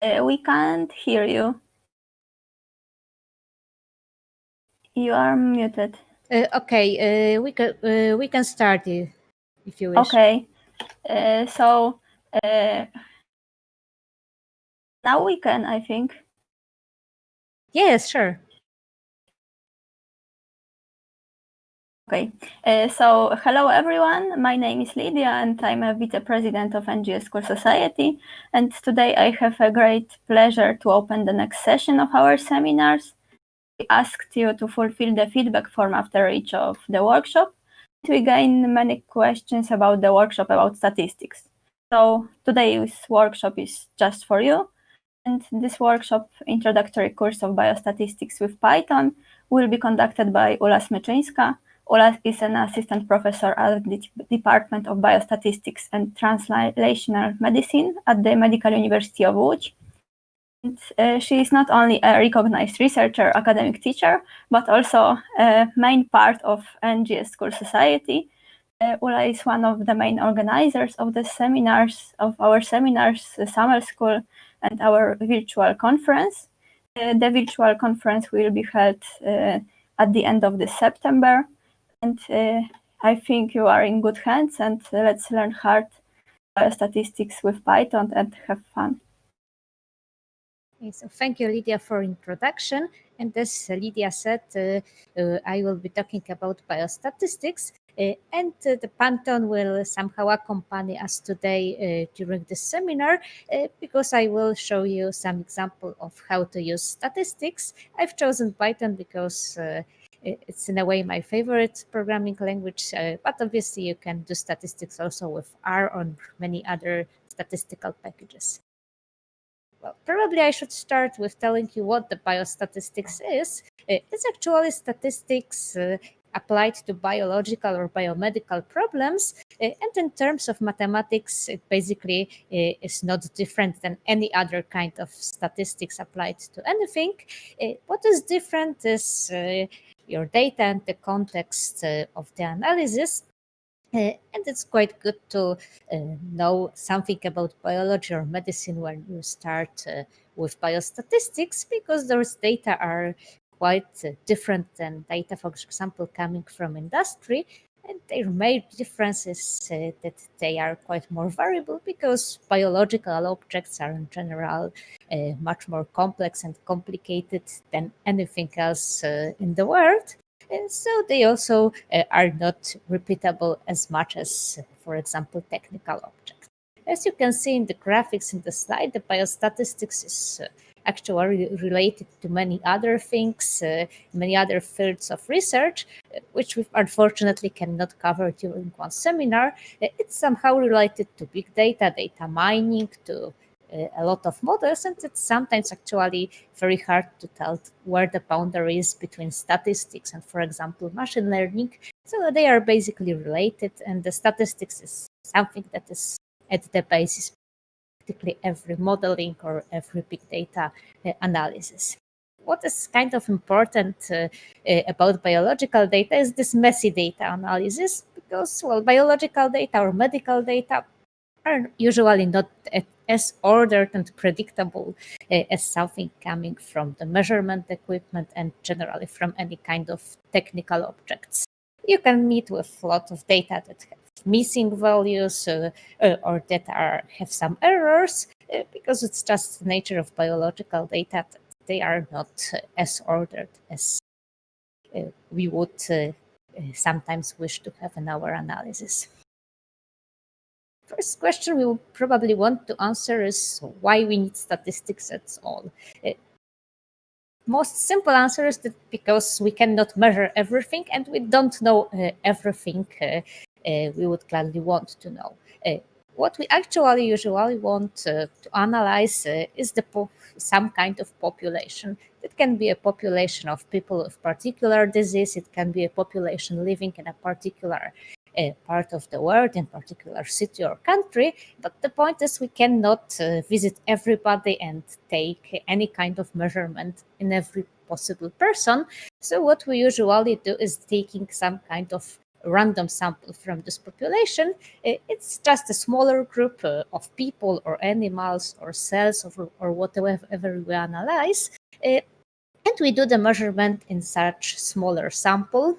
We can't hear you. You are muted. Okay, we can start if you wish. Okay, so now we can, I think. Yes, sure. Okay, so hello everyone, my name is Lydia and I'm a vice-president of NGSchool Society, and today I have a great pleasure to open the next session of our seminars. We asked you to fulfill the feedback form after each of the workshop. We gained many questions about the workshop about statistics. So today's workshop is just for you. And this workshop, Introductory Course of Biostatistics with Python, will be conducted by Urszula Smyczyńska. Urszula is an assistant professor at the Department of Biostatistics and Translational Medicine at the Medical University of Lodz. And she is not only a recognized researcher, academic teacher, but also a main part of NGSchool Society. Urszula is one of the main organizers of the seminars, of our seminars, summer school, and our virtual conference. The virtual conference will be held at the end of this September. And I think you are in good hands, and let's learn hard statistics with Python and have fun. Okay, so thank you, Lydia, for introduction. And as Lydia said, I will be talking about biostatistics. And the Python will somehow accompany us today during this seminar because I will show you some example of how to use statistics. I've chosen Python because it's in a way my favorite programming language, but obviously you can do statistics also with R or many other statistical packages. Well, probably I should start with telling you what the biostatistics is. It's actually statistics applied to biological or biomedical problems. And in terms of mathematics, it basically is not different than any other kind of statistics applied to anything. What is different is your data and the context of the analysis. And it's quite good to know something about biology or medicine when you start with biostatistics, because those data are quite different than data, for example, coming from industry. And their main difference is that they are quite more variable because biological objects are in general much more complex and complicated than anything else in the world. And so they also are not repeatable as much as, for example, technical objects. As you can see in the graphics in the slide, the biostatistics is actually related to many other things, many other fields of research, which we unfortunately cannot cover during one seminar. It's somehow related to big data, data mining, to a lot of models, and it's sometimes actually very hard to tell where the boundary is between statistics and, for example, machine learning. So they are basically related, and the statistics is something that is at the basis of practically every modeling or every big data analysis. What is kind of important about biological data is this messy data analysis, because, well, biological data or medical data are usually not as ordered and predictable as something coming from the measurement equipment and generally from any kind of technical objects. You can meet with a lot of data that have missing values or that have some errors because it's just the nature of biological data that they are not as ordered as we would sometimes wish to have in our analysis. First question we will probably want to answer is why we need statistics at all. Most simple answer is that because we cannot measure everything and we don't know everything we would gladly want to know. What we actually usually want to analyze is some kind of population. It can be a population of people with particular disease. It can be a population living in a particular part of the world, in particular city or country. But the point is we cannot visit everybody and take any kind of measurement in every possible person. So what we usually do is taking some kind of random sample from this population. It's just a smaller group of people or animals or cells or whatever we analyze. And we do the measurement in such smaller sample,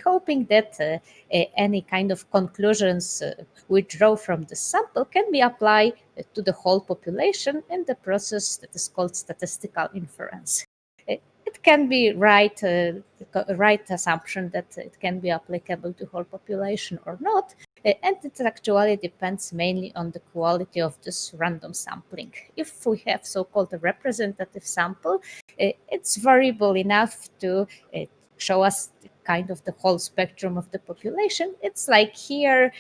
hoping that any kind of conclusions we draw from the sample can be applied to the whole population in the process that is called statistical inference. It can be right assumption that it can be applicable to whole population or not, and it actually depends mainly on the quality of this random sampling. If we have so-called a representative sample, it's variable enough to show us kind of the whole spectrum of the population. It's like here,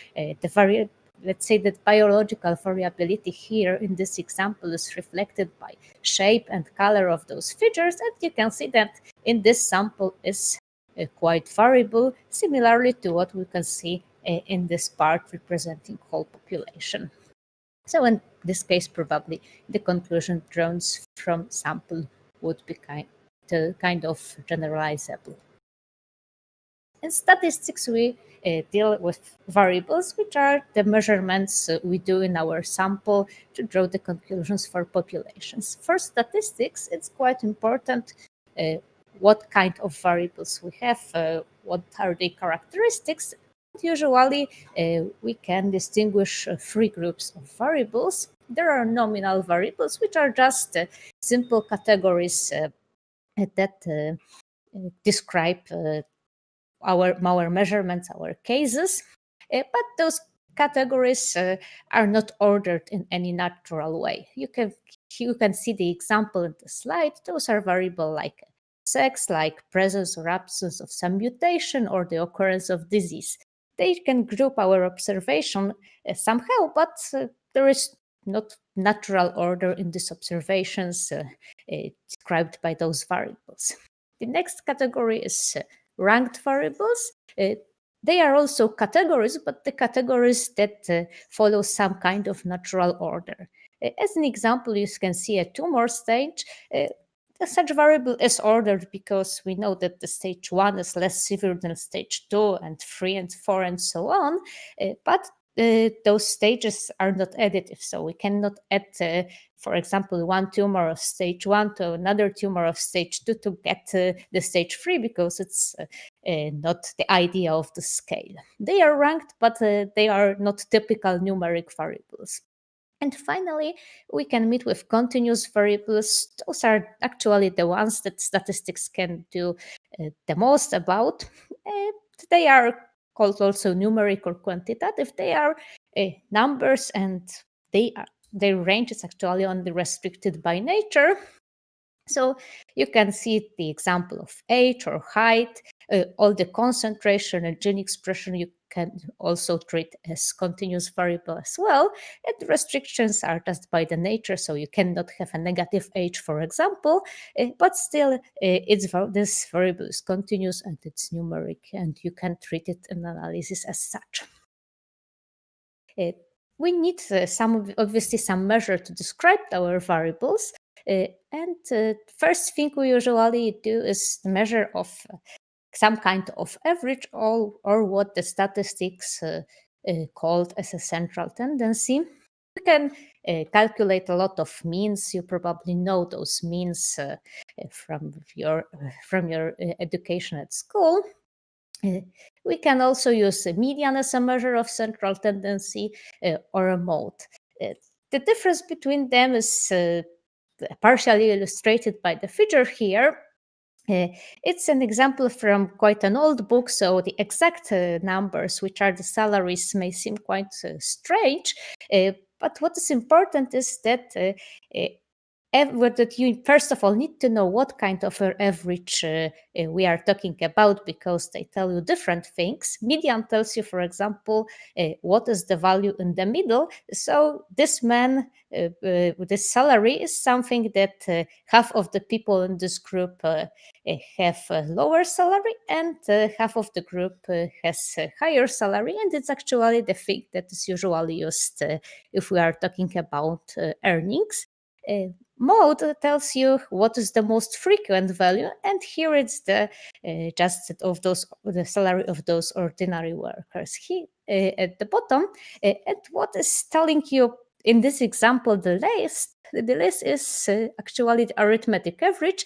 let's say that biological variability here in this example is reflected by shape and color of those features, and you can see that in this sample is quite variable, similarly to what we can see in this part representing whole population. So in this case, probably the conclusion drawn from sample would be kind of generalizable. In statistics, we deal with variables, which are the measurements we do in our sample to draw the conclusions for populations. For statistics, it's quite important what kind of variables we have, what are the characteristics. Usually, we can distinguish three groups of variables. There are nominal variables, which are just simple categories that describe our measurements, our cases, but those categories are not ordered in any natural way. You can see the example in the slide. Those are variable like sex, like presence or absence of some mutation, or the occurrence of disease. They can group our observation somehow, but there is not natural order in these observations described by those variables. The next category is ranked variables. They are also categories, but the categories that follow some kind of natural order. As an example, you can see a tumor stage. Such variable is ordered because we know that the stage 1 is less severe than stage 2 and 3 and 4 and so on. But those stages are not additive, so we cannot add, for example, one tumor of stage 1 to another tumor of stage 2 to get the stage 3, because it's not the idea of the scale. They are ranked, but they are not typical numeric variables. And finally, we can meet with continuous variables. Those are actually the ones that statistics can do the most about. They are called also numeric or quantitative. They are numbers, and their range is actually only restricted by nature. So you can see the example of age or height, all the concentration and gene expression you can also treat as continuous variable as well. And the restrictions are just by the nature, so you cannot have a negative age, for example, but still this variable is continuous and it's numeric, and you can treat it in analysis as such. We need obviously some measure to describe our variables. And first thing we usually do is the measure of some kind of average, or what the statistics called as a central tendency. You can calculate a lot of means. You probably know those means from your education at school. We can also use a median as a measure of central tendency, or a mode. The difference between them is partially illustrated by the figure here. It's an example from quite an old book, so the exact numbers, which are the salaries, may seem quite strange. But what is important is that that you first of all need to know what kind of an average we are talking about, because they tell you different things. Median tells you, for example, what is the value in the middle. So this man with this salary is something that half of the people in this group have a lower salary, and half of the group has a higher salary. And it's actually the thing that is usually used if we are talking about earnings. mode tells you what is the most frequent value, and here it's the just the salary of those ordinary workers here at the bottom. And what is telling you in this example the list is actually the arithmetic average,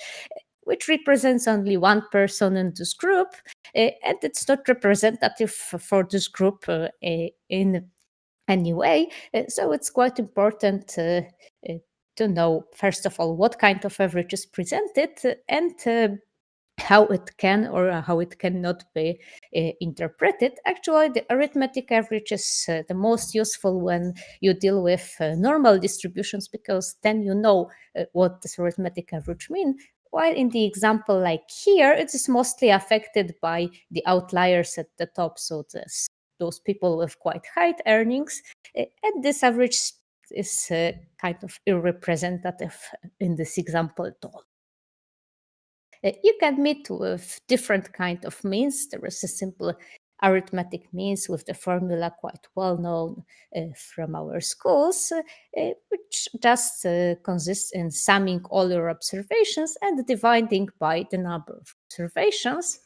which represents only one person in this group, and it's not representative for this group in any way. So it's quite important to know, first of all, what kind of average is presented and how it can or how it cannot be interpreted. Actually, the arithmetic average is the most useful when you deal with normal distributions, because then you know what this arithmetic average means. While in the example like here, it is mostly affected by the outliers at the top, so those people with quite high earnings, and this average is kind of irrepresentative in this example at all. You can meet with different kind of means. There is a simple arithmetic means with the formula quite well known from our schools, which just consists in summing all your observations and dividing by the number of observations.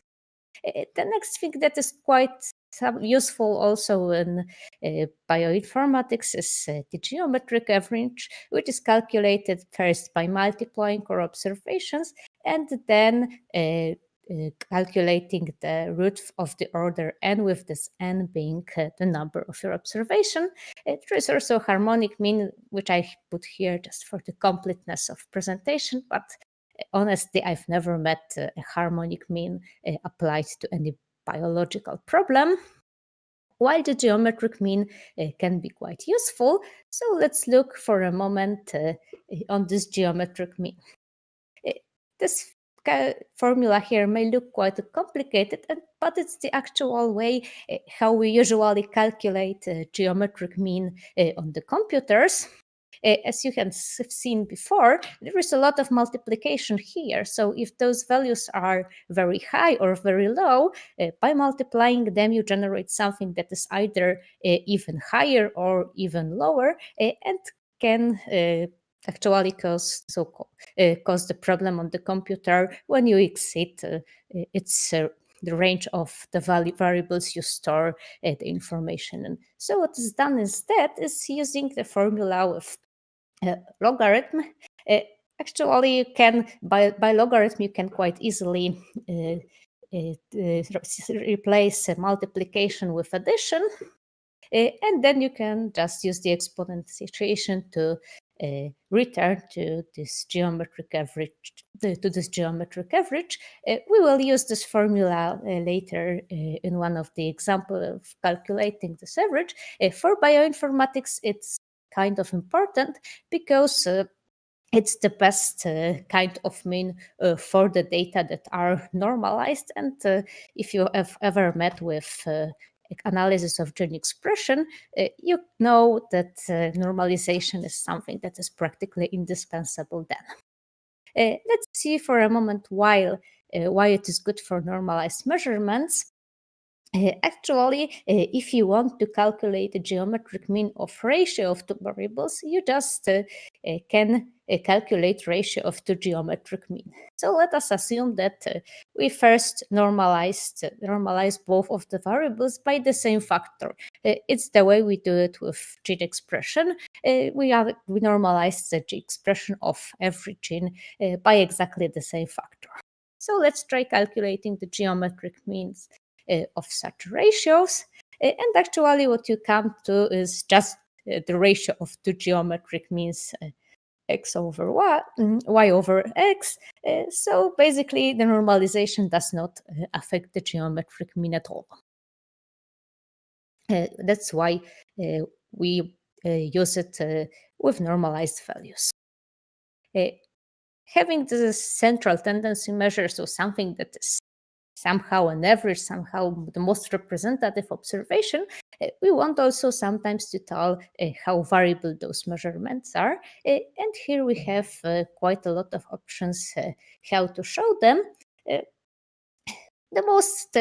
The next thing that is quite useful also in bioinformatics is the geometric average, which is calculated first by multiplying our observations and then calculating the root of the order n, with this n being the number of your observation. There is also harmonic mean, which I put here just for the completeness of presentation, but honestly, I've never met a harmonic mean applied to any biological problem, while the geometric mean can be quite useful. So let's look for a moment on this geometric mean. This formula here may look quite complicated, but it's the actual way how we usually calculate geometric mean on the computers. As you have seen before, there is a lot of multiplication here. So if those values are very high or very low, by multiplying them, you generate something that is either even higher or even lower, and can actually cause the problem on the computer when you exceed the range of the variables you store the information in. So what is done instead is using the formula with logarithm. Actually, you can by logarithm you can quite easily replace multiplication with addition, and then you can just use the exponent situation to return to this geometric average. We will use this formula later in one of the examples of calculating this average. For bioinformatics, it's kind of important because it's the best kind of mean for the data that are normalized. And if you have ever met with analysis of gene expression, you know that normalization is something that is practically indispensable then. Let's see for a moment why it is good for normalized measurements. Actually, if you want to calculate the geometric mean of ratio of two variables, you just can calculate ratio of two geometric mean. So let us assume that we first normalize both of the variables by the same factor. It's the way we do it with gene expression. We normalize the gene expression of every gene by exactly the same factor. So let's try calculating the geometric means of such ratios. And actually what you come to is just the ratio of two geometric means x over y over x. So basically the normalization does not affect the geometric mean at all. That's why we use it with normalized values. Having this central tendency measure, so something that is somehow an average, somehow the most representative observation, we want also sometimes to tell how variable those measurements are. And here we have quite a lot of options how to show them. The most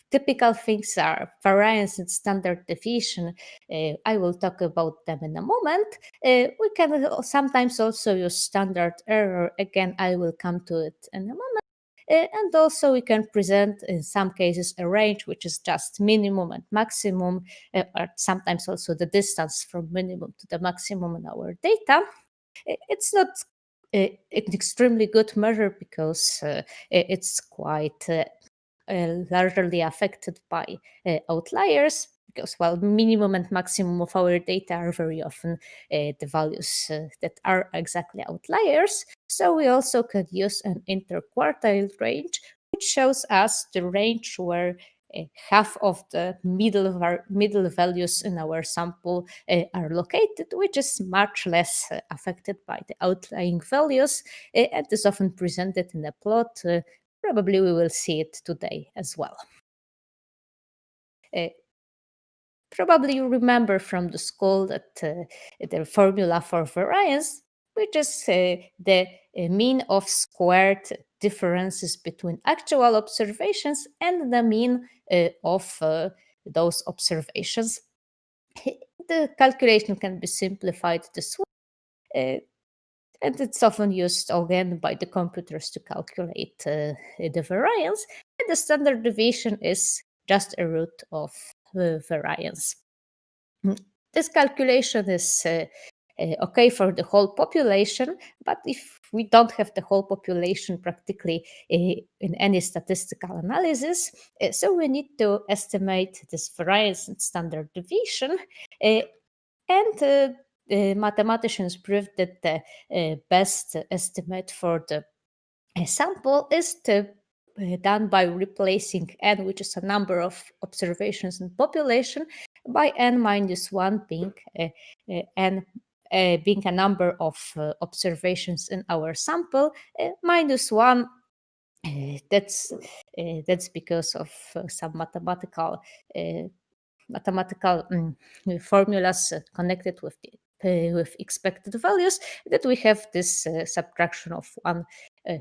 typical things are variance and standard deviation. I will talk about them in a moment. We can sometimes also use standard error. Again, I will come to it in a moment. And also we can present in some cases a range which is just minimum and maximum, or sometimes also the distance from minimum to the maximum in our data. It's not an extremely good measure because it's quite largely affected by outliers, because while minimum and maximum of our data are very often the values that are exactly outliers. So we also could use an interquartile range, which shows us the range where half of the middle values in our sample are located, which is much less affected by the outlying values, and is often presented in a plot. Probably we will see it today as well. Probably you remember from the school that the formula for variance, which is the mean of squared differences between actual observations and the mean of those observations. The calculation can be simplified this way. And it's often used again by the computers to calculate the variance. And the standard deviation is just a root of variance. This calculation is okay for the whole population, but if we don't have the whole population practically in any statistical analysis, so we need to estimate this variance and standard deviation. And mathematicians proved that the best estimate for the sample is done by replacing n, which is a number of observations in population, by n minus 1 being n being a number of observations in our sample, minus 1. That's because of some mathematical formulas connected with expected values, that we have this subtraction of 1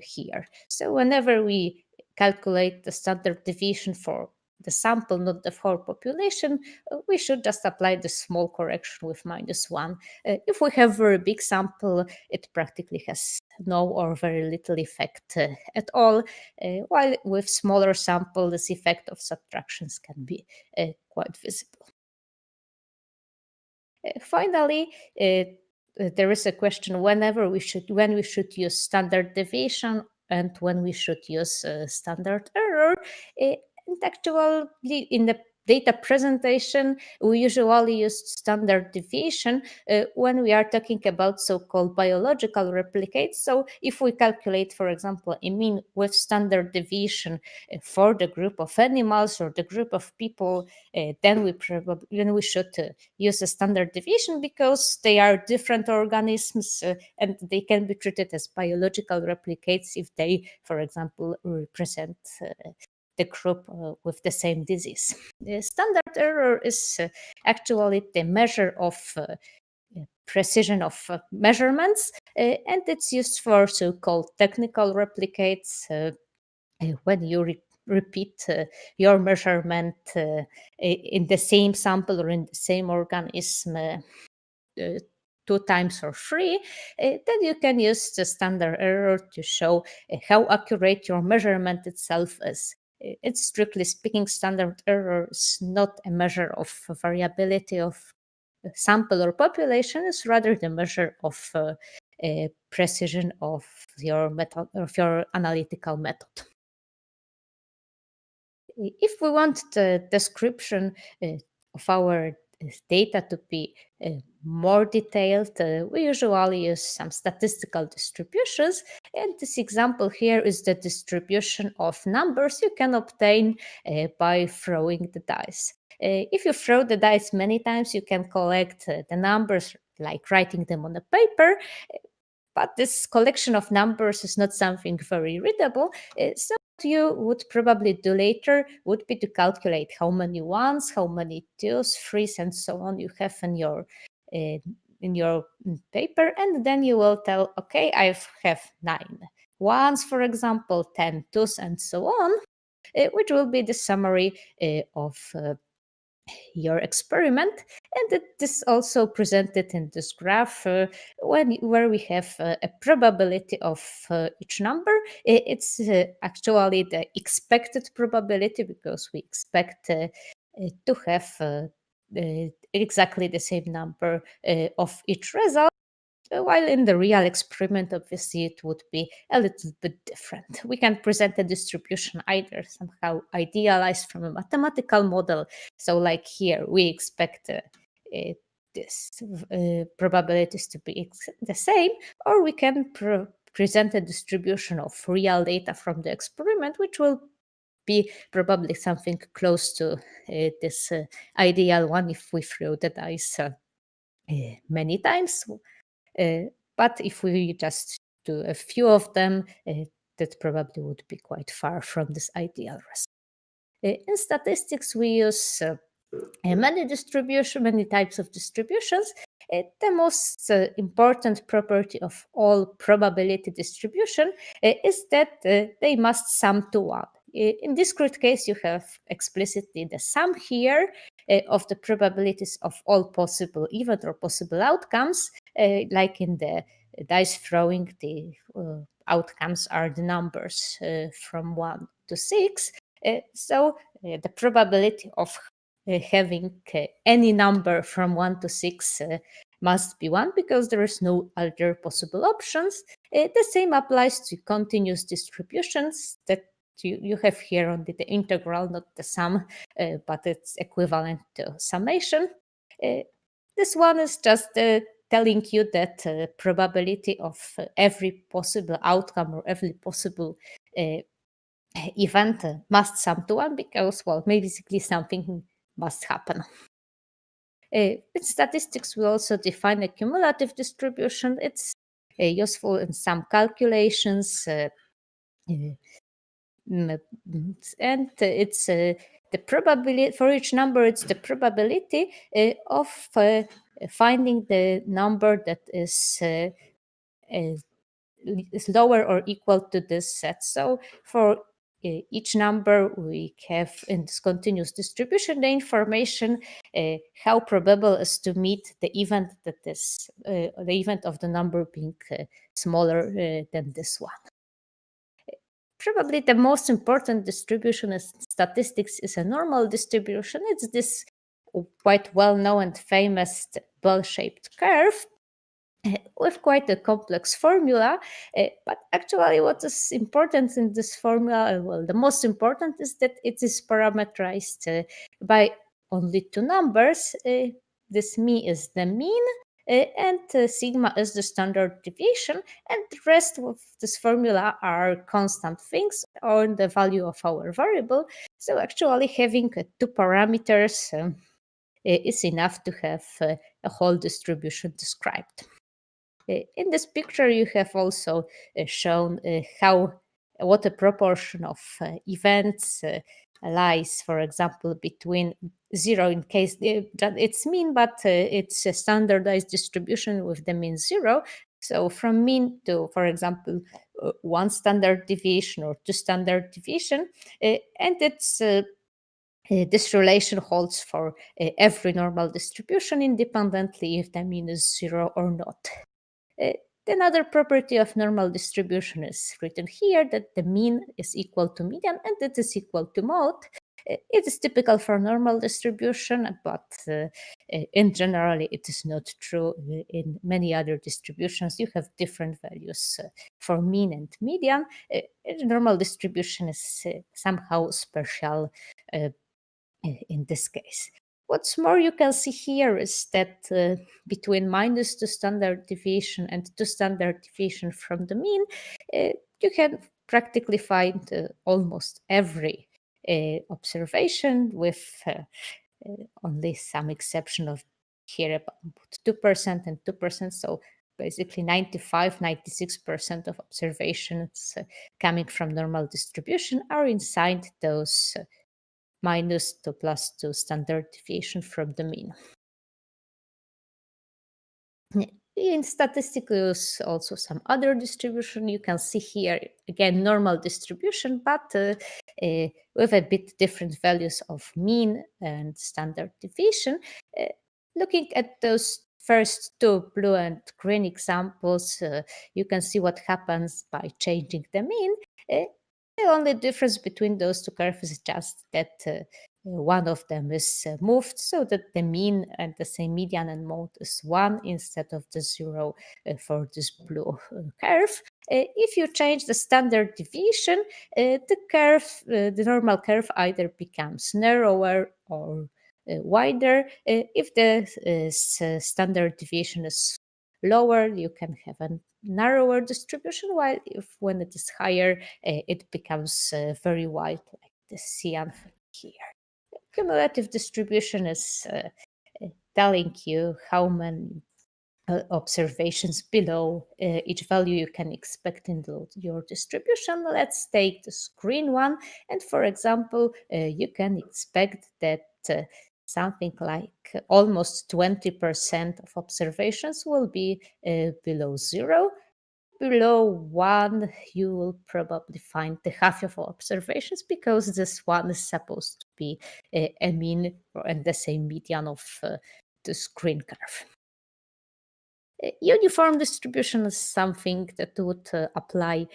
here. So whenever we calculate the standard deviation for the sample, not the whole population, we should just apply the small correction with minus 1. If we have a very big sample, it practically has no or very little effect at all, while with smaller sample, this effect of subtractions can be quite visible. Finally, there is a question when we should use standard deviation and when we should use standard error. And actually, in the data presentation, we usually use standard deviation when we are talking about so-called biological replicates. So if we calculate, for example, a mean with standard deviation for the group of animals or the group of people, then we should use a standard deviation, because they are different organisms and they can be treated as biological replicates if they, for example, represent the group with the same disease. The standard error is actually the measure of precision of measurements, and it's used for so-called technical replicates. When you repeat your measurement in the same sample or in the same organism 2 times or 3, then you can use the standard error to show how accurate your measurement itself is. It's strictly speaking, standard error is not a measure of variability of sample or population, it's rather the measure of precision of your method, of your analytical method. If we want the description of our data to be more detailed, we usually use some statistical distributions. And this example here is the distribution of numbers you can obtain by throwing the dice. If you throw the dice many times, you can collect the numbers like writing them on a paper. But this collection of numbers is not something very readable. So what you would probably do later would be to calculate how many ones, how many twos, threes, and so on you have in your paper, and then you will tell, okay, I have 9 ones, for example, 10 twos, and so on. which will be the summary of your experiment. And it is also presented in this graph where we have a probability of each number. It's actually the expected probability, because we expect to have exactly the same number of each result. While in the real experiment, obviously, it would be a little bit different. We can present a distribution either somehow idealized from a mathematical model. So, like here, we expect this probabilities to be the same, or we can present a distribution of real data from the experiment, which will be probably something close to this ideal one if we throw the dice many times. But if we just do a few of them, that probably would be quite far from this ideal result. In statistics, we use many types of distributions. The most important property of all probability distribution is that they must sum to 1. In discrete case, you have explicitly the sum here of the probabilities of all possible event or possible outcomes. Like in the dice throwing, the outcomes are the numbers from 1 to 6. So the probability of having any number from 1 to 6 must be 1, because there is no other possible options. The same applies to continuous distributions that you have here only the integral, not the sum, but it's equivalent to summation. This one is just telling you that probability of every possible outcome or every possible event must sum to 1, because, well, basically something must happen. In statistics, we also define a cumulative distribution. It's useful in some calculations, and it's the probability for each number. It's the probability of finding the number that is lower or equal to this set. So for each number, we have in this continuous distribution the information how probable is to meet the event that is the event of the number being smaller than this one. Probably the most important distribution in statistics is a normal distribution. It's this quite well-known and famous bell-shaped curve with quite a complex formula. But actually, what is important in this formula, well, the most important is that it is parameterized by only 2 numbers. This mi is the mean, and sigma is the standard deviation, and the rest of this formula are constant things or the value of our variable. So actually, having 2 parameters is enough to have a whole distribution described. In this picture, you have also shown what a proportion of events lies, for example, between 0 in case it's mean, but it's a standardized distribution with the mean 0. So from mean to, for example, 1 standard deviation or 2 standard deviation, and it's this relation holds for every normal distribution independently if the mean is 0 or not. Another property of normal distribution is written here, that the mean is equal to median and it is equal to mode. It is typical for normal distribution, but in general, it is not true in many other distributions. You have different values for mean and median. Normal distribution is somehow special in this case. What's more, you can see here is that between -2 standard deviation and 2 standard deviation from the mean, you can practically find almost every observation, with only some exception of here about 2% and 2%. So basically 95-96% of observations coming from normal distribution are inside those -2 to +2 standard deviation from the mean. In statistical, use also some other distribution. You can see here again normal distribution, but with a bit different values of mean and standard deviation. Looking at those first two blue and green examples, you can see what happens by changing the mean. The only difference between those two curves is just that one of them is moved so that the mean and the same median and mode is 1 instead of the 0 for this blue curve. If you change the standard deviation, the normal curve either becomes narrower or wider. If the standard deviation is lower, you can have a narrower distribution, while when it is higher, it becomes very wide, like the cyan here. Cumulative distribution is telling you how many observations below each value you can expect in your distribution. Let's take the green one, and for example, you can expect that something like almost 20% of observations will be below 0. Below 1, you will probably find the half of observations, because this one is supposed to be a mean and the same median of the screen curve. Uniform distribution is something that would apply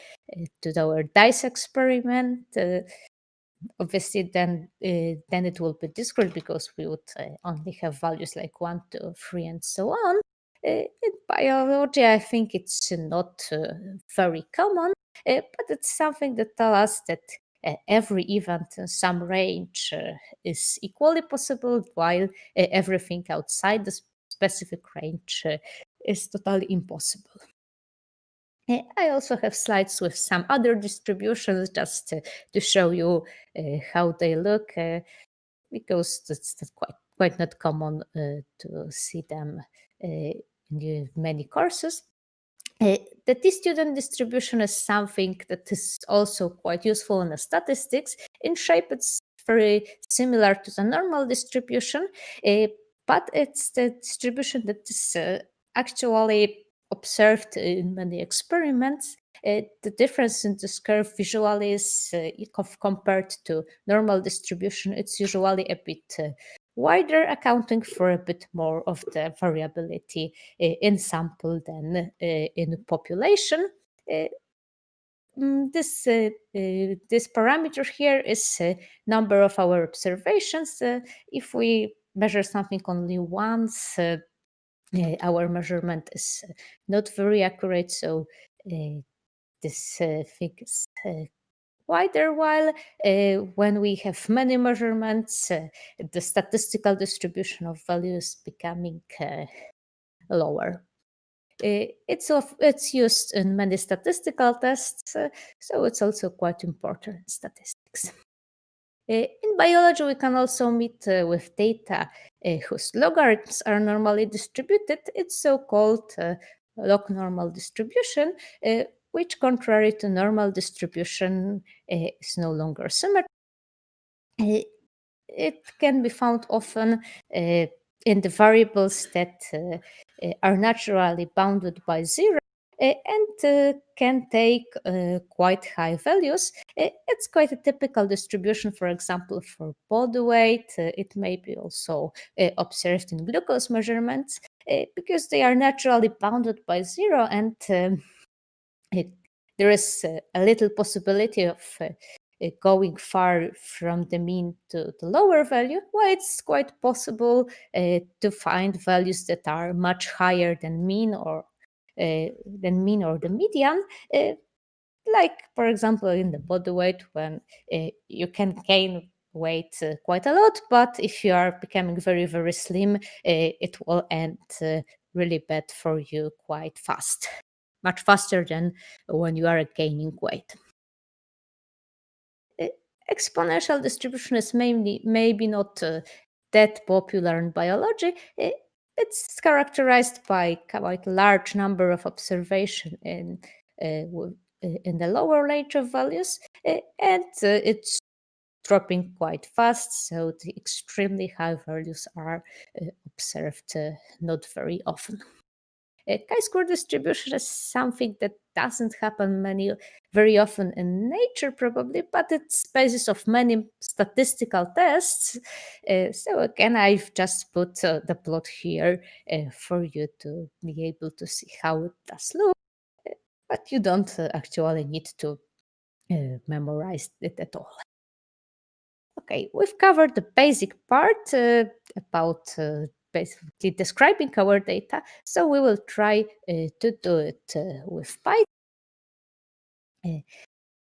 to our dice experiment. Obviously, then it will be discrete, because we would only have values like 1, 2, 3, and so on. In biology, I think it's not very common, but it's something that tells us that every event in some range is equally possible, while everything outside the specific range is totally impossible. I also have slides with some other distributions, just to show you how they look, because it's quite not common to see them in many courses. The t-student distribution is something that is also quite useful in the statistics. In shape, it's very similar to the normal distribution, but it's the distribution that is actually observed in many experiments. The difference in this curve visually is compared to normal distribution. It's usually a bit wider, accounting for a bit more of the variability in sample than in population. This parameter here is number of our observations. If we measure something only once, our measurement is not very accurate, so this thing is wider, while when we have many measurements, the statistical distribution of values becoming lower. It's used in many statistical tests, so it's also quite important in statistics. In biology, we can also meet with data whose logarithms are normally distributed. It's so-called log normal distribution, which, contrary to normal distribution, is no longer symmetric. It can be found often in the variables that are naturally bounded by 0 and can take quite high values. It's quite a typical distribution, for example, for body weight. It may be also observed in glucose measurements because they are naturally bounded by 0, and there is a little possibility of going far from the mean to the lower value, while it's quite possible to find values that are much higher than mean or the median. Like, for example, in the body weight, when you can gain weight quite a lot, but if you are becoming very, very slim, it will end really bad for you quite fast, much faster than when you are gaining weight. Exponential distribution is maybe not that popular in biology. It's characterized by quite a large number of observations in the lower range of values, and it's dropping quite fast, so the extremely high values are observed not very often. chi-square distribution is something that doesn't happen very often in nature, probably, but it's basis of many statistical tests. So again, I've just put the plot here for you to be able to see how it does look, but you don't actually need to memorize it at all. Okay, we've covered the basic part about basically describing our data, so we will try to do it with Python.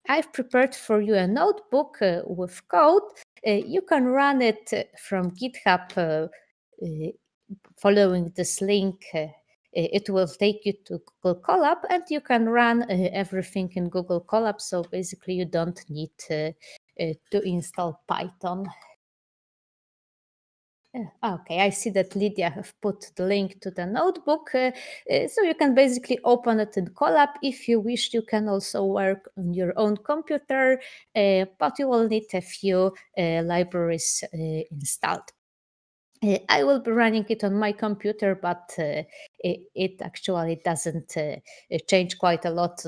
I've prepared for you a notebook with code. You can run it from GitHub following this link. It will take you to Google Colab, and you can run everything in Google Colab. So basically, you don't need to install Python. Okay, I see that Lydia have put the link to the notebook. So you can basically open it in Colab. If you wish, you can also work on your own computer, but you will need a few libraries installed. I will be running it on my computer, but it actually doesn't change quite a lot.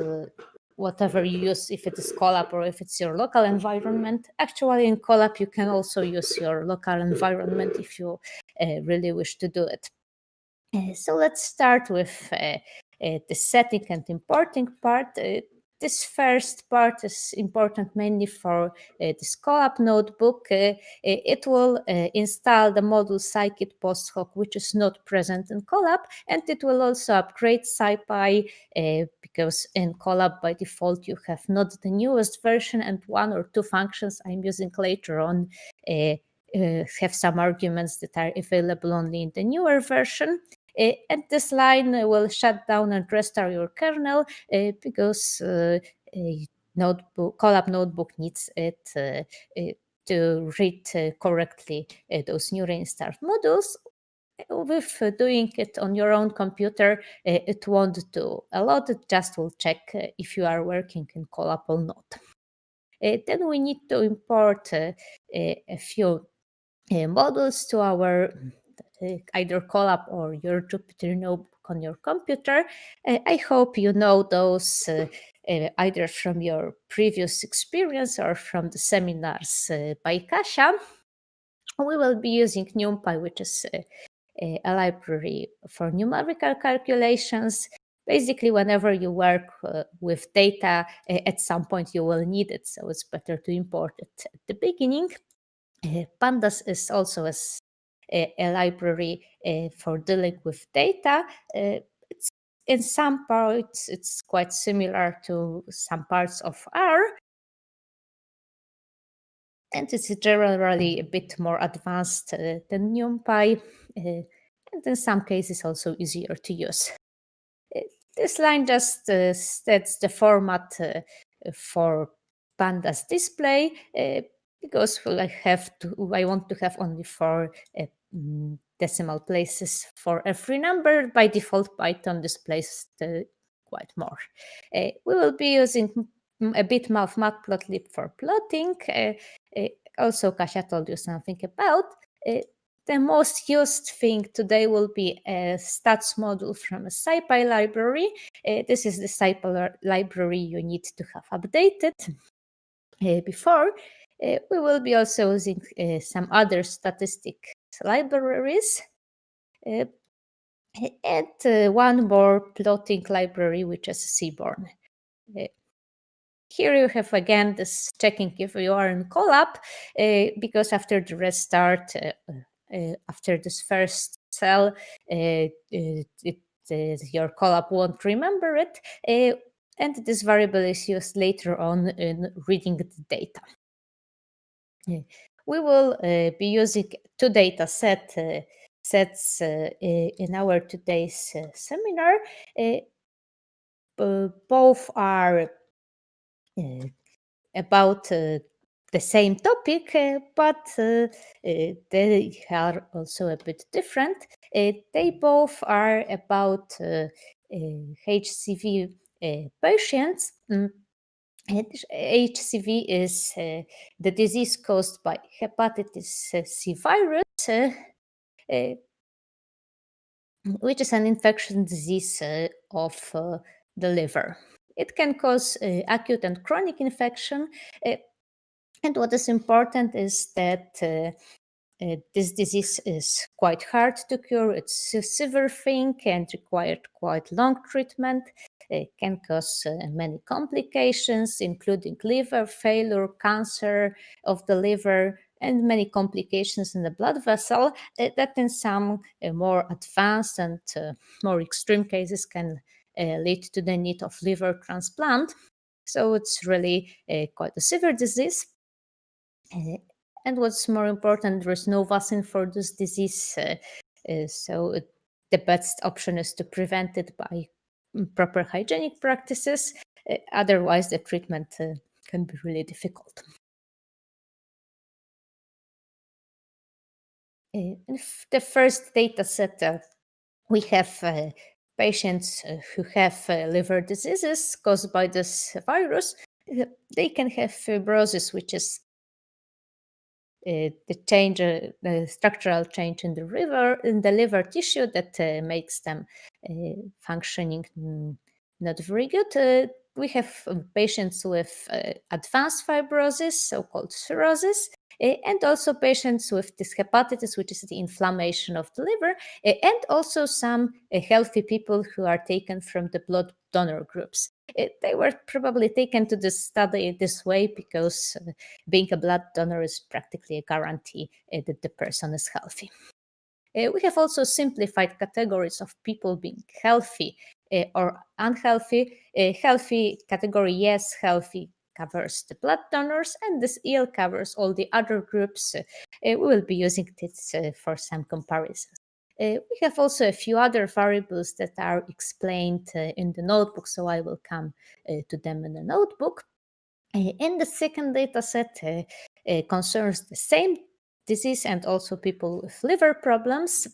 Whatever you use, if it is Colab or if it's your local environment. Actually, in Colab, you can also use your local environment if you really wish to do it. So let's start with the setting and importing part. This first part is important mainly for this Colab notebook. It will install the module scikit posthoc, which is not present in Colab, and it will also upgrade SciPy because in Colab by default you have not the newest version, and one or two functions I'm using later on have some arguments that are available only in the newer version. And this line will shut down and restart your kernel because Colab notebook needs it to read correctly those new reinstart modules. With doing it on your own computer, it won't do a lot. It just will check if you are working in Colab or not. Then we need to import a few modules to our either Colab or your Jupyter notebook on your computer. I hope you know those either from your previous experience or from the seminars by Kasia. We will be using NumPy, which is a library for numerical calculations. Basically, whenever you work with data, at some point you will need it, so it's better to import it at the beginning. Pandas is also a library for dealing with data. It's in some parts it's quite similar to some parts of R, and it's generally a bit more advanced than NumPy, and in some cases also easier to use. This line just sets the format for Pandas display because I want to have only 4 decimal places for every number. By default, Python displays quite more. We will be using a bitmap matplotlib for plotting. Also, Kasia told you something about. The most used thing today will be a stats module from a SciPy library. This is the SciPy library you need to have updated before. We will be also using some other statistics libraries and one more plotting library, which is Seaborn. Here you have again this checking if you are in Colab, because after the restart, after this first cell, your Colab won't remember it, and this variable is used later on in reading the data. We will be using 2 data sets in our today's seminar. Both are about the same topic, but they are also a bit different. They both are about HCV patients. HCV is the disease caused by hepatitis C virus. which is an infectious disease of the liver. It can cause acute and chronic infection. And what is important is that this disease is quite hard to cure. It's a severe thing and required quite long treatment. It can cause many complications, including liver failure, cancer of the liver, and many complications in the blood vessel that in some more advanced and more extreme cases can lead to the need of liver transplant. So it's really quite a severe disease. And what's more important, there is no vaccine for this disease. The best option is to prevent it by proper hygienic practices. Otherwise, the treatment can be really difficult. In the first data set, we have patients who have liver diseases caused by this virus. They can have fibrosis, which is the structural change in the liver tissue that makes them functioning not very good. We have patients with advanced fibrosis, so-called cirrhosis, and also patients with this hepatitis, which is the inflammation of the liver, and also some healthy people who are taken from the blood donor groups. They were probably taken to this study this way because being a blood donor is practically a guarantee that the person is healthy. We have also simplified categories of people being healthy or unhealthy. Healthy category, yes, healthy covers the blood donors, and this ill covers all the other groups. We will be using this for some comparisons. We have also a few other variables that are explained in the notebook, so I will come to them in the notebook. And the second data set concerns the same disease and also people with liver problems,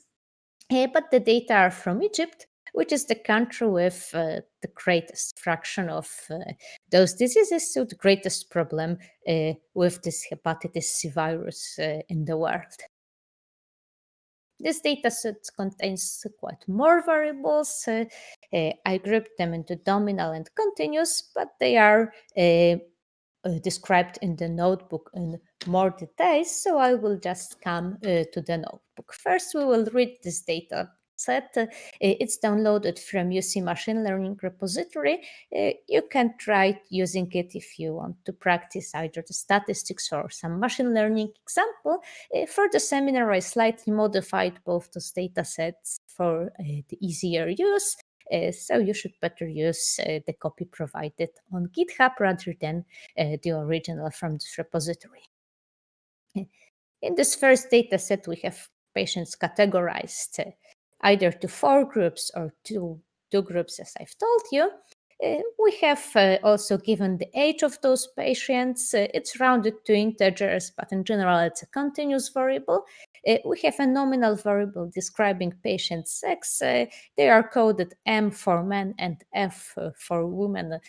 but the data are from Egypt, which is the country with the greatest fraction of those diseases, so the greatest problem with this hepatitis C virus in the world. This dataset contains quite more variables. I grouped them into nominal and continuous, but they are described in the notebook in more details, so I will just come to the notebook. First, we will read this data set. It's downloaded from UC Machine Learning repository. You can try using it if you want to practice either the statistics or some machine learning example. For the seminar, I slightly modified both those data sets for the easier use. So you should better use the copy provided on GitHub rather than the original from this repository. In this first data set, we have patients categorized either to 4 groups or two groups, as I've told you. We have also given the age of those patients. It's rounded to integers, but in general, it's a continuous variable. We have a nominal variable describing patient sex. They are coded M for men and F for women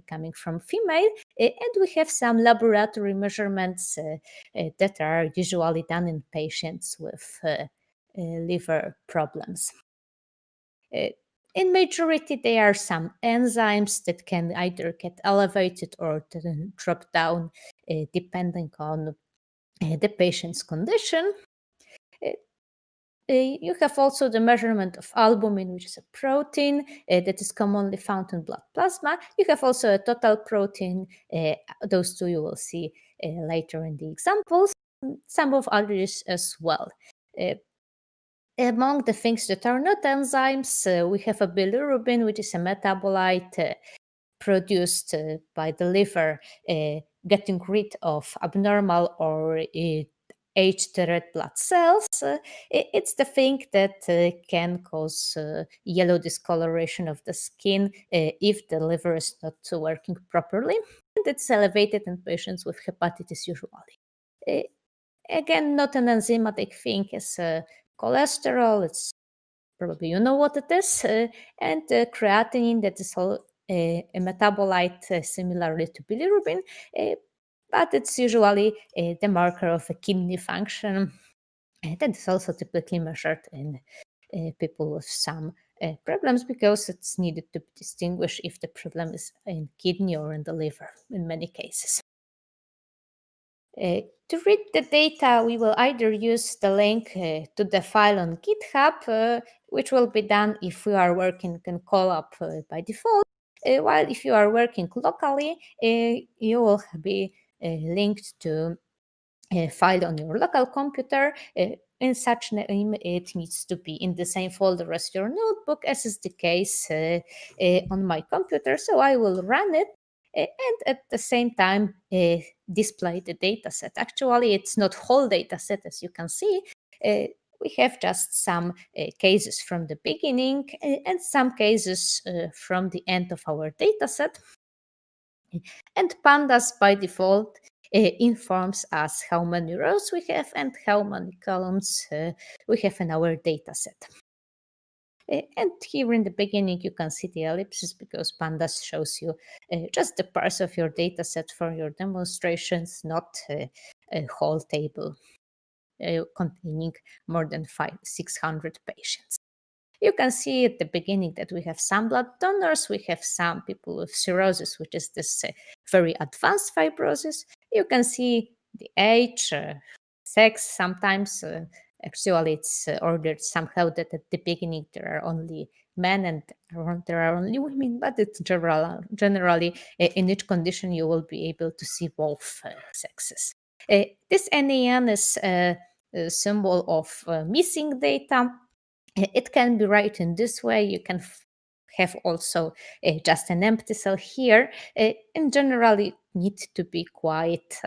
coming from female. And we have some laboratory measurements that are usually done in patients with liver problems. In majority, there are some enzymes that can either get elevated or drop down depending on the patient's condition. You have also the measurement of albumin, which is a protein that is commonly found in blood plasma. You have also a total protein. Those two you will see later in the examples. Some of others as well. Among the things that are not enzymes, we have a bilirubin, which is a metabolite produced by the liver, getting rid of abnormal or aged red blood cells. It's the thing that can cause yellow discoloration of the skin if the liver is not working properly. And it's elevated in patients with hepatitis usually. Again, not an enzymatic thing as cholesterol. It's probably you know what it is, and creatinine, that is a metabolite similarly to bilirubin, but it's usually the marker of a kidney function that is also typically measured in people with some problems, because it's needed to distinguish if the problem is in kidney or in the liver in many cases. To read the data, we will either use the link to the file on GitHub, which will be done if we are working in Colab by default, while if you are working locally, you will be linked to a file on your local computer. In such name, it needs to be in the same folder as your notebook, as is the case on my computer. So I will run it and at the same time display the dataset. Actually, it's not whole dataset, as you can see. We have just some cases from the beginning and some cases from the end of our dataset. And pandas by default informs us how many rows we have and how many columns we have in our dataset. And here in the beginning, you can see the ellipses because pandas shows you just the parts of your dataset for your demonstrations, not a whole table containing more than 600 patients. You can see at the beginning that we have some blood donors, we have some people with cirrhosis, which is this very advanced fibrosis. You can see the age, sex, sometimes actually it's ordered somehow that at the beginning there are only men and there are only women, but it's generally in each condition you will be able to see both sexes. This NAN is a symbol of missing data. It can be right in this way. You can have also just an empty cell here. In general, you need to be quite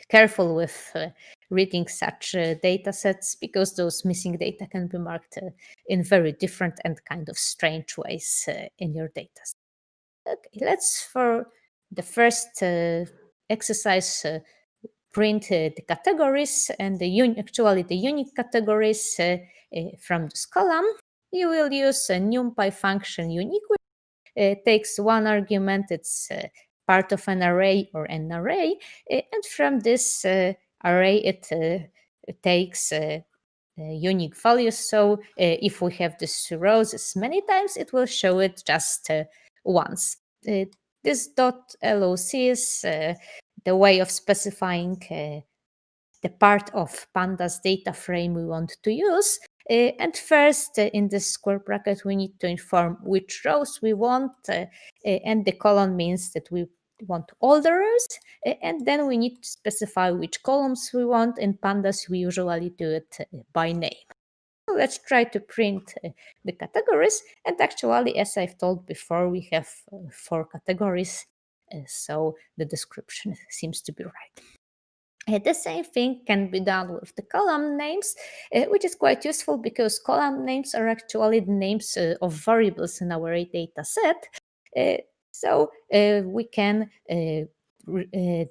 careful with reading such data sets, because those missing data can be marked in very different and kind of strange ways in your data. Okay, let's for the first exercise print the categories and the unique categories from this column. You will use a NumPy function unique, which takes one argument. It's part of an array or an array, and from this array it takes unique values. So if we have this rows many times, it will show it just once. This .loc is the way of specifying the part of pandas data frame we want to use. And first, in the square bracket, we need to inform which rows we want, and the column means that we want all the rows, and then we need to specify which columns we want. In pandas, we usually do it by name. So let's try to print the categories, and actually, as I've told before, we have 4 categories, so the description seems to be right. The same thing can be done with the column names, which is quite useful because column names are actually the names of variables in our data set. So we can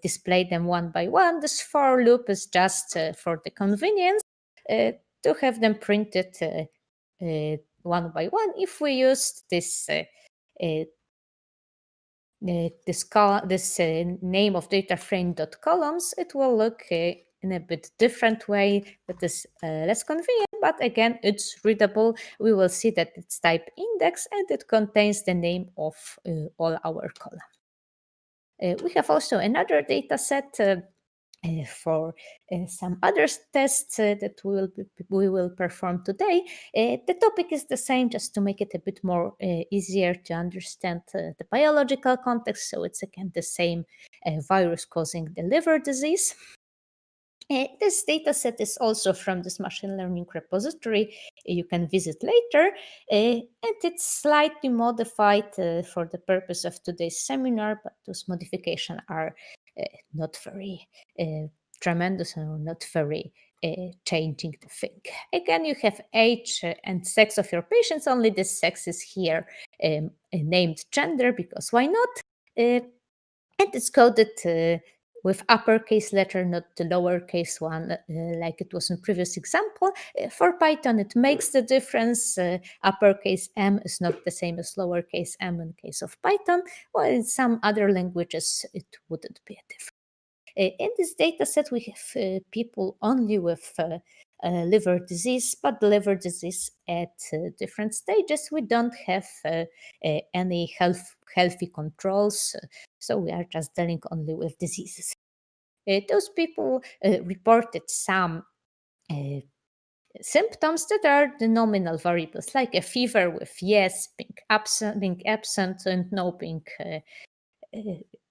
display them one by one. This for loop is just for the convenience to have them printed one by one. If we use this this name of data frame.columns, it will look in a bit different way, that is less convenient, but again, it's readable. We will see that it's type index and it contains the name of all our columns. We have also another data set for some other tests that we will perform today. The topic is the same, just to make it a bit more easier to understand the biological context. So it's again the same virus causing the liver disease. This dataset is also from this machine learning repository. You can visit later, and it's slightly modified for the purpose of today's seminar, but those modifications are not very tremendous and not very changing the thing. Again, you have age and sex of your patients, only the sex is here named gender, because why not? And it's coded with uppercase letter, not the lowercase one, like it was in previous example. For Python, it makes the difference. Uppercase M is not the same as lowercase m in case of Python, while in some other languages, it wouldn't be a difference. In this data set, we have people only with liver disease, but liver disease at different stages. We don't have any healthy controls, so we are just dealing only with diseases. Those people reported some symptoms that are the nominal variables, like a fever with yes being absent and no being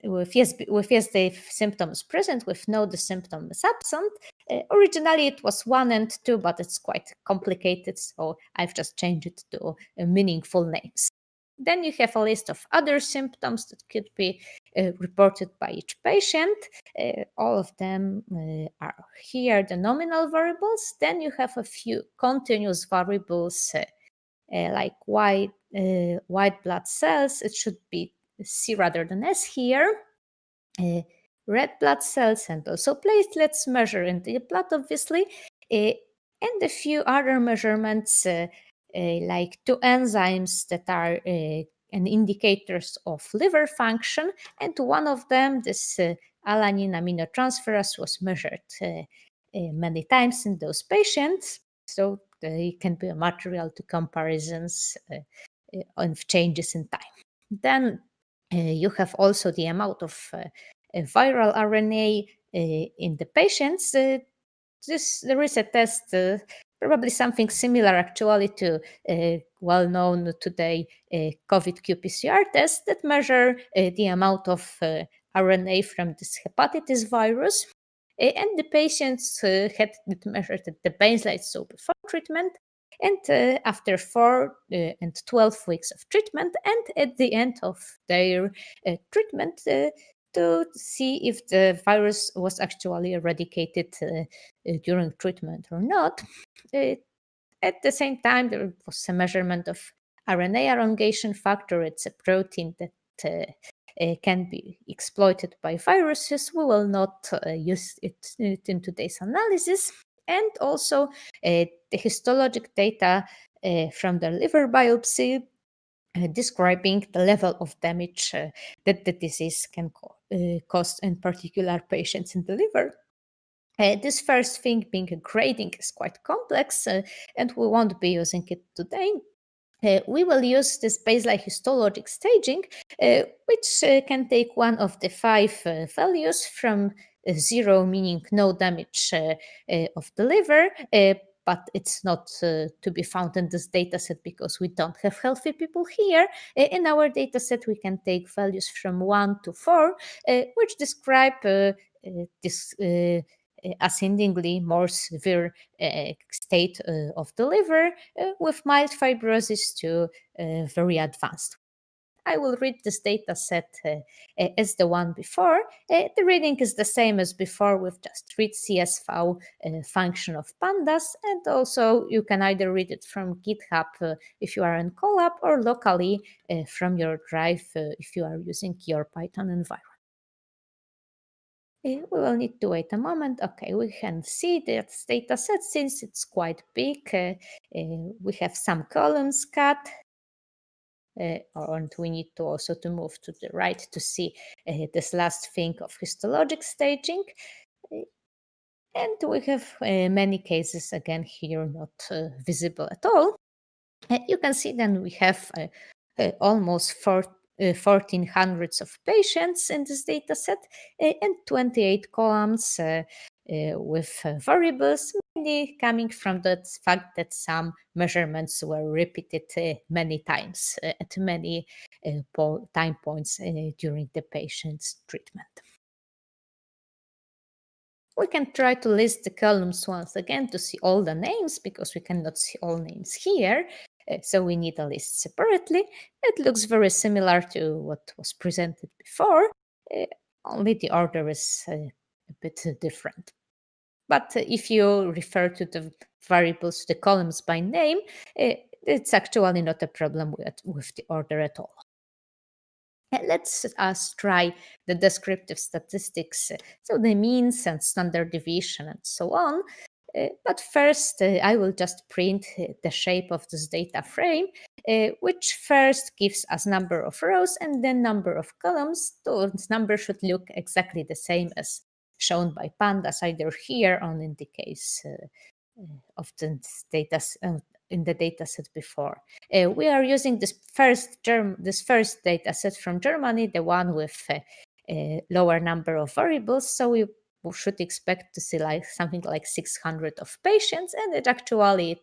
with yes the symptoms present, with no the symptom is absent. Originally it was 1 and 2, but it's quite complicated, so I've just changed it to meaningful names. Then you have a list of other symptoms that could be reported by each patient. All of them are here, the nominal variables. Then you have a few continuous variables like white blood cells. It should be C rather than S here. Red blood cells and also platelets measure in the blood, obviously, and a few other measurements like 2 enzymes that are indicators of liver function, and one of them, this alanine aminotransferase, was measured many times in those patients, so they can be a material to comparisons of changes in time. Then you have also the amount of viral RNA in the patients. There is a test, probably something similar actually to well-known today COVID qPCR test that measure the amount of RNA from this hepatitis virus. And the patients had it measured at the baseline, so before treatment, and after 4 and 12 weeks of treatment, and at the end of their treatment to see if the virus was actually eradicated during treatment or not. At the same time, there was a measurement of RNA elongation factor. It's a protein that can be exploited by viruses. We will not use it in today's analysis. And also the histologic data from the liver biopsy describing the level of damage that the disease can cause in particular patients in the liver. This first thing, being a grading, is quite complex, and we won't be using it today. We will use this baseline histologic staging, which can take one of the 5 values from 0, meaning no damage of the liver, but it's not to be found in this dataset because we don't have healthy people here. In our dataset, we can take values from 1 to 4, which describe this ascendingly more severe state of the liver with mild fibrosis to very advanced. I will read this data set as the one before. The reading is the same as before with just read CSV function of pandas, and also you can either read it from GitHub if you are in Colab, or locally from your drive if you are using your Python environment. We will need to wait a moment. Okay, we can see that data set since it's quite big. We have some columns cut. And we need to also to move to the right to see this last thing of histologic staging. And we have many cases again here not visible at all. You can see then we have almost 1,400 of patients in this data set and 28 columns with variables, mainly coming from the fact that some measurements were repeated many times at many time points during the patient's treatment. We can try to list the columns once again to see all the names, because we cannot see all names here. So we need a list separately. It looks very similar to what was presented before, only the order is a bit different. But if you refer to the variables, the columns by name, it's actually not a problem with the order at all. Let's try the descriptive statistics, so the means and standard deviation and so on. But first, I will just print the shape of this data frame, which first gives us number of rows and then number of columns. Those numbers should look exactly the same as shown by pandas, either here or in the case of the data in the dataset before. We are using this first dataset from Germany, the one with a lower number of variables. So we should expect to see like something like 600 of patients, and it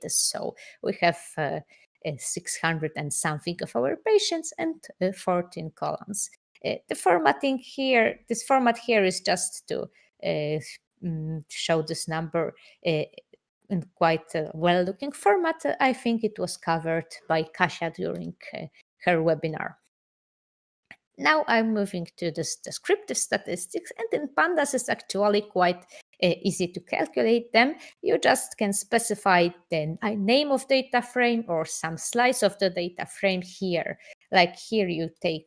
is so. We have 600 and something of our patients and 14 columns. The formatting here, this format here is just to show this number in quite a well-looking format. I think it was covered by Kasia during her webinar. Now I'm moving to this descriptive statistics, and in pandas it's actually quite easy to calculate them. You just can specify the name of data frame or some slice of the data frame here. Like here you take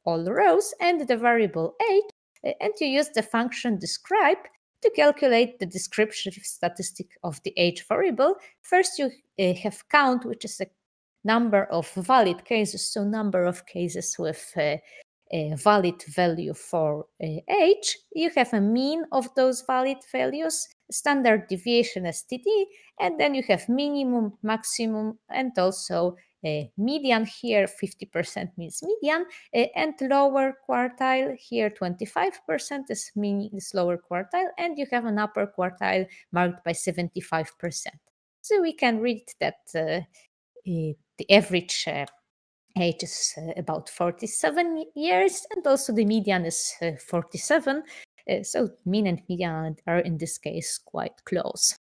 all rows and the variable age, and you use the function describe to calculate the descriptive statistic of the age variable. First you have count, which is a number of valid cases, so number of cases with a valid value for age. You have a mean of those valid values, standard deviation STD, and then you have minimum, maximum, and also median. Here 50% means median, and lower quartile here 25% is lower quartile, and you have an upper quartile marked by 75%. So we can read that the average age is about 47 years, and also the median is 47. So mean and median are in this case quite close.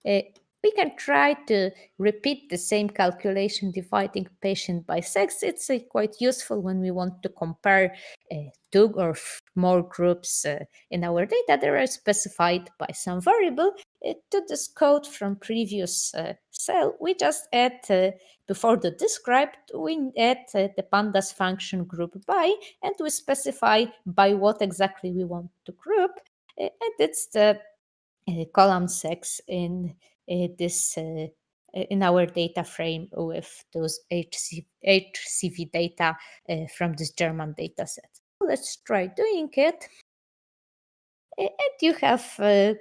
We can try to repeat the same calculation dividing patient by sex. It's quite useful when we want to compare two or more groups in our data that are specified by some variable. To this code from previous cell, we just add, before the described, we add the pandas function group by, and we specify by what exactly we want to group. And it's the column sex in this in our data frame with those HCV data from this German data set. Let's try doing it. And you have the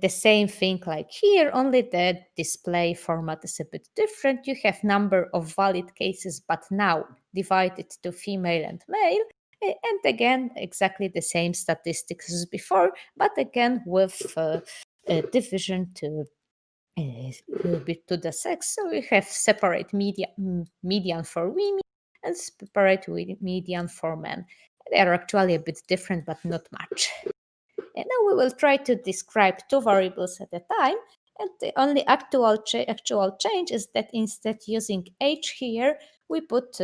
same thing like here, only the display format is a bit different. You have number of valid cases, but now divided to female and male. And again, exactly the same statistics as before, but again with division to the sex. So we have separate median for women and separate median for men. They are actually a bit different, but not much. And now we will try to describe two variables at a time. And the only actual change is that instead using age here, we put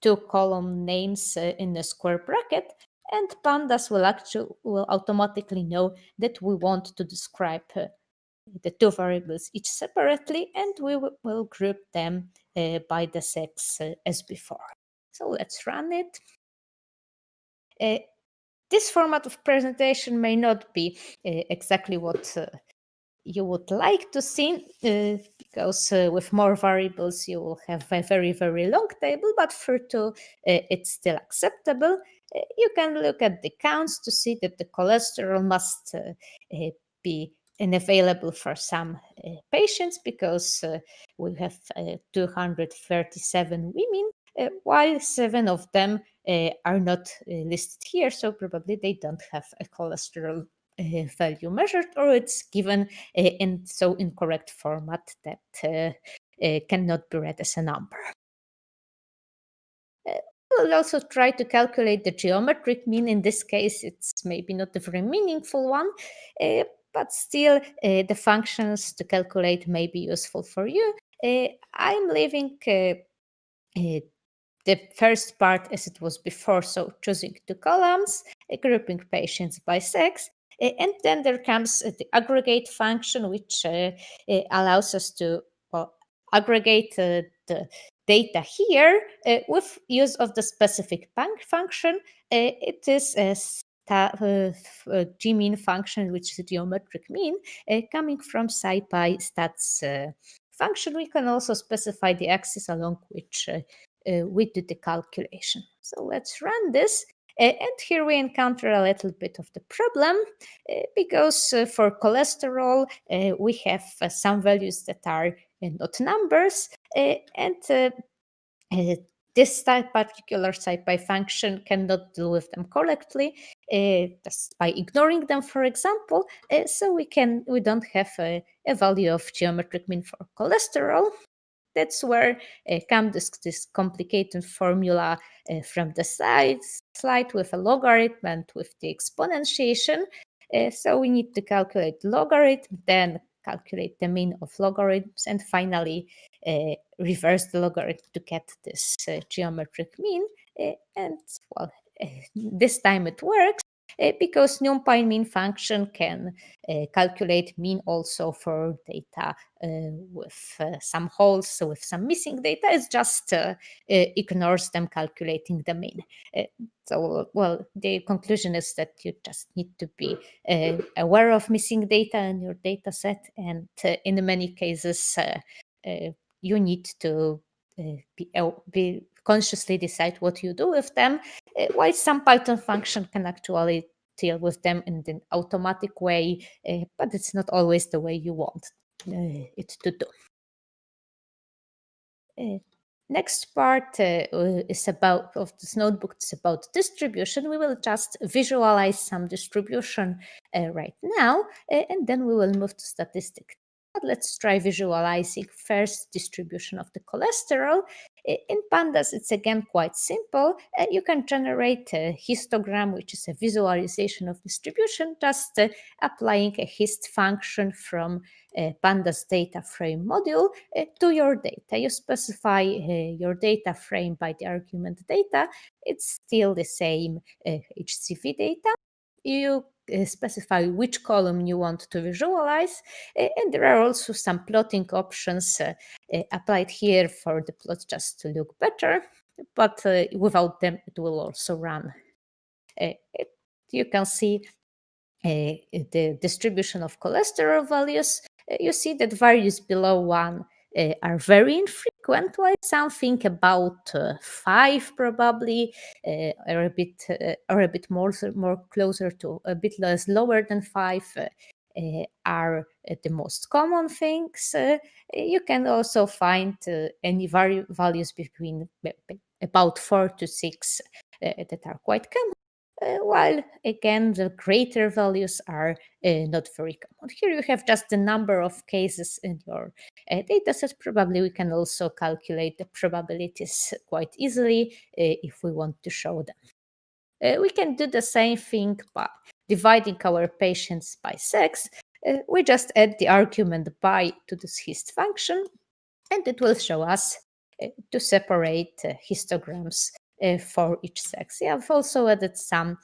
two column names in a square bracket, and pandas will automatically know that we want to describe the two variables each separately, and we will group them by the sex as before. So let's run it. This format of presentation may not be exactly what you would like to see, because with more variables you will have a very, very long table, but for two it's still acceptable. You can look at the counts to see that the cholesterol must be available for some patients, because we have 237 women, while 7 of them are not listed here, so probably they don't have a cholesterol value measured, or it's given in so incorrect format that cannot be read as a number. We'll also try to calculate the geometric mean. In this case, it's maybe not a very meaningful one, but still the functions to calculate may be useful for you. I'm leaving the first part as it was before, so choosing two columns, grouping patients by sex, and then there comes the aggregate function, which allows us to aggregate the data here with use of the specific function. It is a gmean function, which is a geometric mean, coming from SciPy stats function. We can also specify the axis along which we do the calculation. So let's run this. And here we encounter a little bit of the problem because for cholesterol, we have some values that are not numbers, and this particular SciPy function cannot deal with them correctly, just by ignoring them, for example. So we don't have a value of geometric mean for cholesterol. That's where comes this complicated formula from the slide with a logarithm and with the exponentiation. So we need to calculate the logarithm, then calculate the mean of logarithms, and finally reverse the logarithm to get this geometric mean. And well, this time it works because NumPy mean function can calculate mean also for data with some holes, so with some missing data. It just ignores them calculating the mean. So, well, the conclusion is that you just need to be aware of missing data in your data set, and in many cases, you need to be consciously decide what you do with them, while some Python function can actually deal with them in an automatic way, but it's not always the way you want it to do. Next part is about of this notebook. It's about distribution. We will just visualize some distribution right now, and then we will move to statistics. But let's try visualizing first distribution of the cholesterol. In pandas, it's again quite simple. You can generate a histogram, which is a visualization of distribution, just applying a hist function from pandas data frame module to your data. You specify your data frame by the argument data. It's still the same HCV data. You specify which column you want to visualize, and there are also some plotting options applied here for the plot just to look better, but without them it will also run. You can see the distribution of cholesterol values. You see that values below 1 are very infrequent, while something about 5 probably, or a bit more closer to a bit less lower than 5 are the most common things. You can also find any values between about 4 to 6 that are quite common. While again the greater values are not very common. Here you have just the number of cases in your dataset. Probably we can also calculate the probabilities quite easily if we want to show them. We can do the same thing by dividing our patients by sex. We just add the argument by to this hist function, and it will show us to separate histograms for each sex. Yeah, I've also added some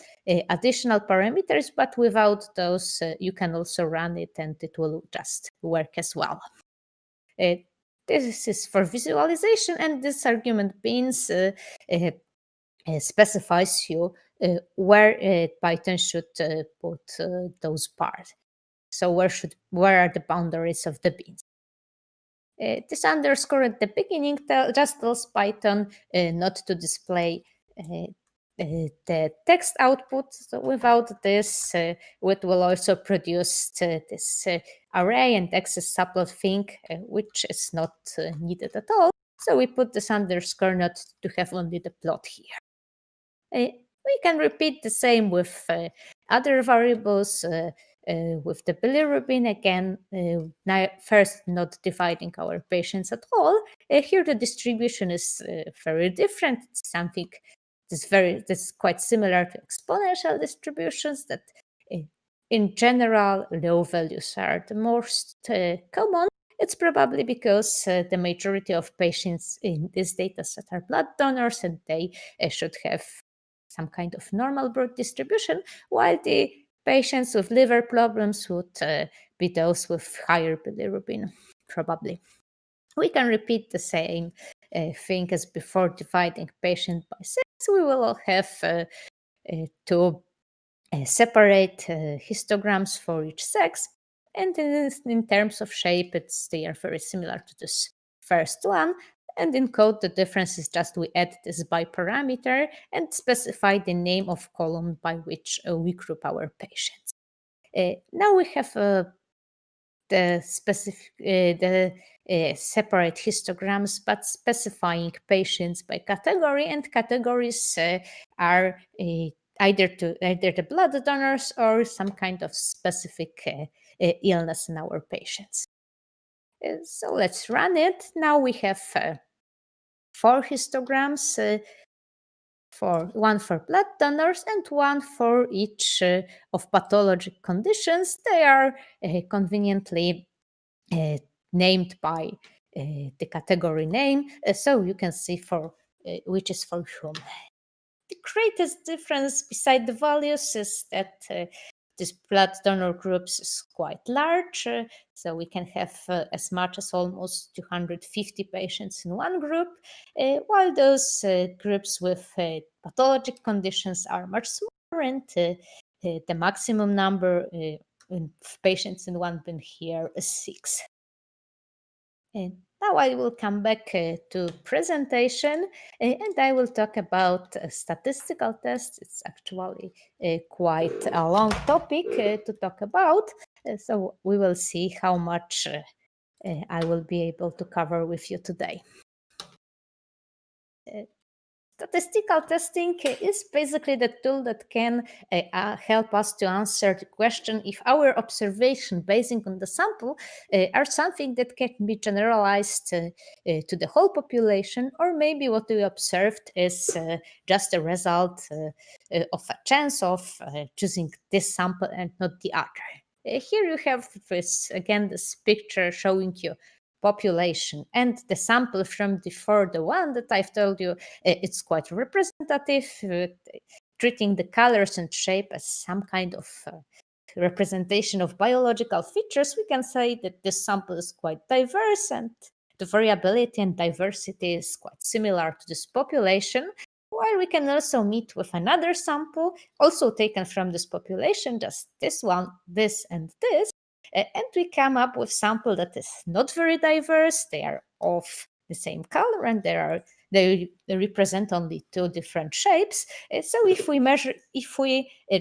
additional parameters, but without those, you can also run it and it will just work as well. This is for visualization, and this argument beans specifies you where Python should put those bars. So where are the boundaries of the beans? This underscore at the beginning just tells Python not to display the text output. So without this, it will also produce this array and access subplot thing, which is not needed at all. So we put this underscore not to have only the plot here. We can repeat the same with other variables. With the bilirubin, again, now first not dividing our patients at all. Here the distribution is very different. It's something that's quite similar to exponential distributions, that in general low values are the most common. It's probably because the majority of patients in this data set are blood donors, and they should have some kind of normal birth distribution, while the patients with liver problems would be those with higher bilirubin, probably. We can repeat the same thing as before, dividing patient by sex. We will have to separate histograms for each sex, and in terms of shape, they are very similar to this first one. And in code, the difference is just we add this by parameter and specify the name of column by which we group our patients. Now we have the specific separate histograms, but specifying patients by category, and categories are either the blood donors or some kind of specific illness in our patients. So let's run it. Now we have 4 histograms, one for blood donors and one for each of pathologic conditions. They are conveniently named by the category name, so you can see for which is for whom. The greatest difference beside the values is that this blood donor groups is quite large, so we can have as much as almost 250 patients in one group, while those groups with pathologic conditions are much smaller, and the maximum number of patients in one bin here is 6. And now I will come back to presentation, and I will talk about statistical tests. It's actually quite a long topic to talk about, so we will see how much I will be able to cover with you today. Statistical testing is basically the tool that can help us to answer the question if our observation based on the sample are something that can be generalized to the whole population, or maybe what we observed is just a result of a chance of choosing this sample and not the other. Here you have this picture showing you population, and the sample from before, the one that I've told you, it's quite representative, treating the colors and shape as some kind of representation of biological features. We can say that this sample is quite diverse, and the variability and diversity is quite similar to this population. While we can also meet with another sample, also taken from this population, just this one, this, and this, and we come up with sample that is not very diverse. They are of the same color, and they represent only 2 different shapes. So if we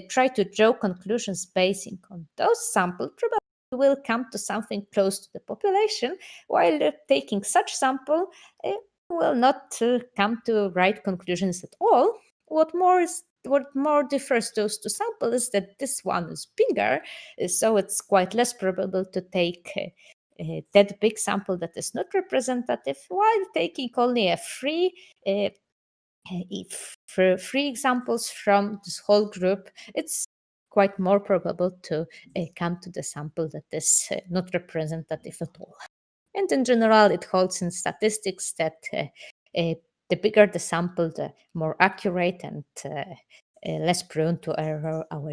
try to draw conclusions based on those samples, probably we will come to something close to the population. While taking such sample, we will not come to right conclusions at all. What more differs those 2 samples is that this one is bigger, so it's quite less probable to take that big sample that is not representative, while taking only 3 examples from this whole group, it's quite more probable to come to the sample that is not representative at all. And in general, it holds in statistics that the bigger the sample, the more accurate and less prone to error our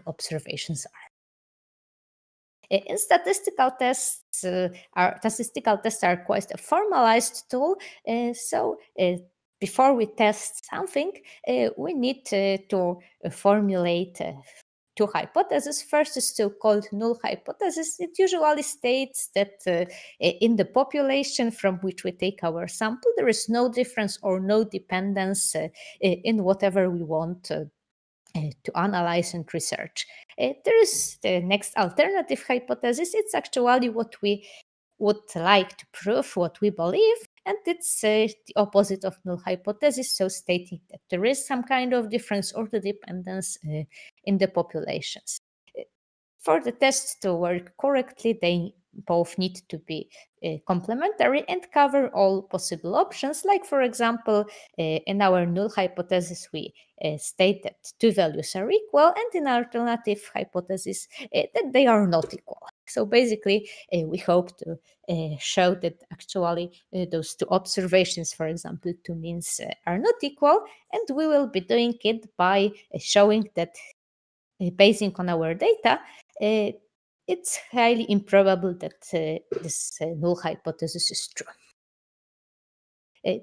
observations are. In statistical tests, are quite a formalized tool. So before we test something, we need to formulate 2 hypotheses. First is so-called null hypothesis. It usually states that in the population from which we take our sample, there is no difference or no dependence in whatever we want to analyze and research. There is the next alternative hypothesis. It's actually what we would like to prove, what we believe, and it's the opposite of null hypothesis, so stating that there is some kind of difference or the dependence in the populations. For the test to work correctly, they both need to be complementary and cover all possible options. Like, for example, in our null hypothesis, we state that 2 values are equal, and in our alternative hypothesis, that they are not equal. So basically, we hope to show that actually those 2 observations, for example, 2 means are not equal, and we will be doing it by showing that basing on our data, it's highly improbable that this null hypothesis is true.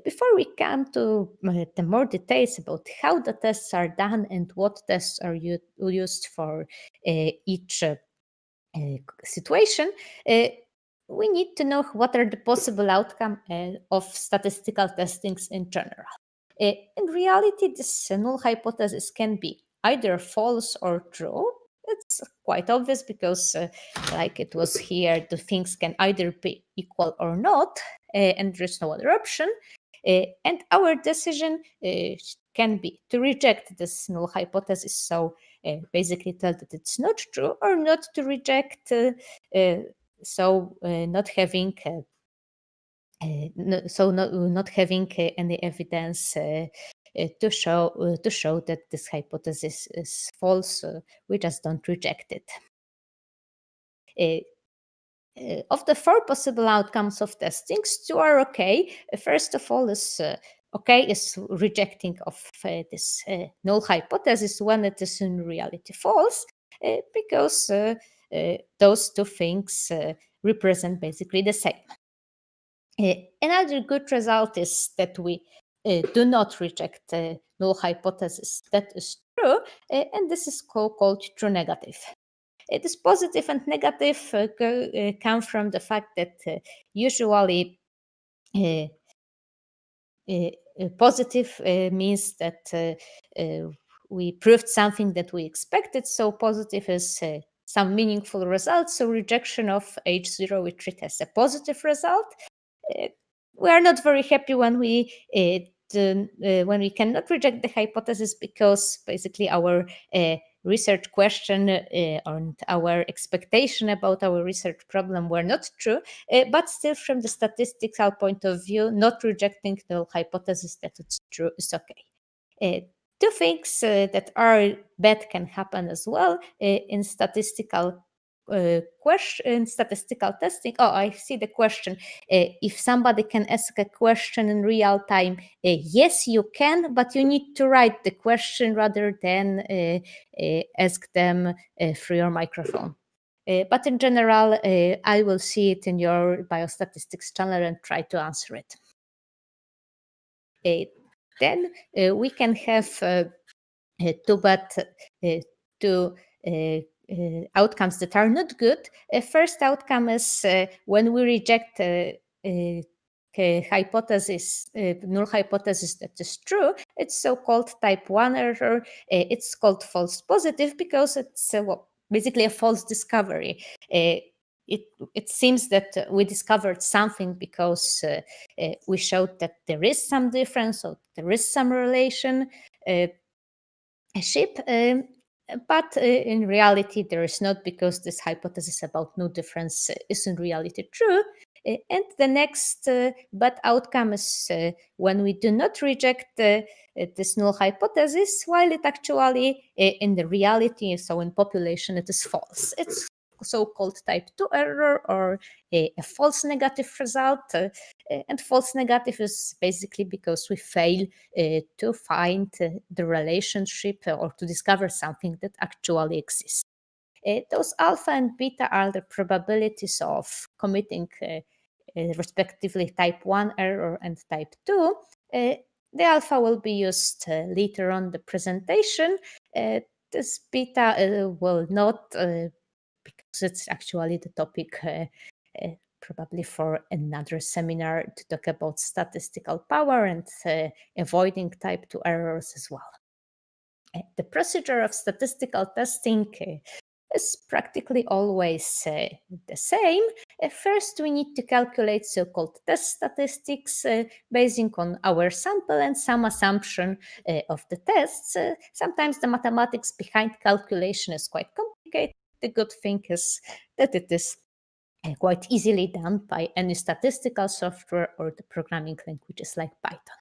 Before we come to the more details about how the tests are done and what tests are used for each situation, we need to know what are the possible outcomes of statistical testings in general. In reality, this null hypothesis can be either false or true. It's quite obvious because, like it was here, the things can either be equal or not, and there's no other option. And our decision can be to reject this null hypothesis. So basically tell that it's not true, or not to reject, not having not having any evidence to show that this hypothesis is false. We just don't reject it. Of the 4 possible outcomes of testings, 2 are okay. First of all, is rejecting of this null hypothesis when it is in reality false, because those 2 things represent basically the same. Another good result is that we do not reject null hypothesis. That is true, and this is called true negative. This positive and negative come from the fact that usually positive means that we proved something that we expected. So positive is some meaningful result. So rejection of H0 we treat as a positive result. We are not very happy when we cannot reject the hypothesis, because basically our research question and our expectation about our research problem were not true. But still, from the statistical point of view, not rejecting the hypothesis that it's true is okay. 2 things that are bad can happen as well in statistical statistical testing. Oh, I see the question. If somebody can ask a question in real time, yes, you can, but you need to write the question rather than ask them through your microphone. But in general, I will see it in your biostatistics channel and try to answer it. Then we can have 2 outcomes that are not good. First outcome is when we reject hypothesis, null hypothesis that is true. It's so-called type 1 error. It's called false positive because it's basically a false discovery. It seems that we discovered something because we showed that there is some difference, or there is some relation. But in reality, there is not, because this hypothesis about no difference is in reality true. And the next bad outcome is when we do not reject this null hypothesis, while it actually in the reality, so in population, it is false. It's so-called type 2 error, or a false negative result. And false negative is basically because we fail to find the relationship or to discover something that actually exists. Those alpha and beta are the probabilities of committing respectively type 1 error and type 2. The alpha will be used later on the presentation. This beta will not, because it's actually the topic probably for another seminar, to talk about statistical power and avoiding type 2 errors as well. The procedure of statistical testing is practically always the same. First, we need to calculate so-called test statistics basing on our sample and some assumption of the tests. Sometimes the mathematics behind calculation is quite complicated. The good thing is that it is quite easily done by any statistical software or the programming languages like Python.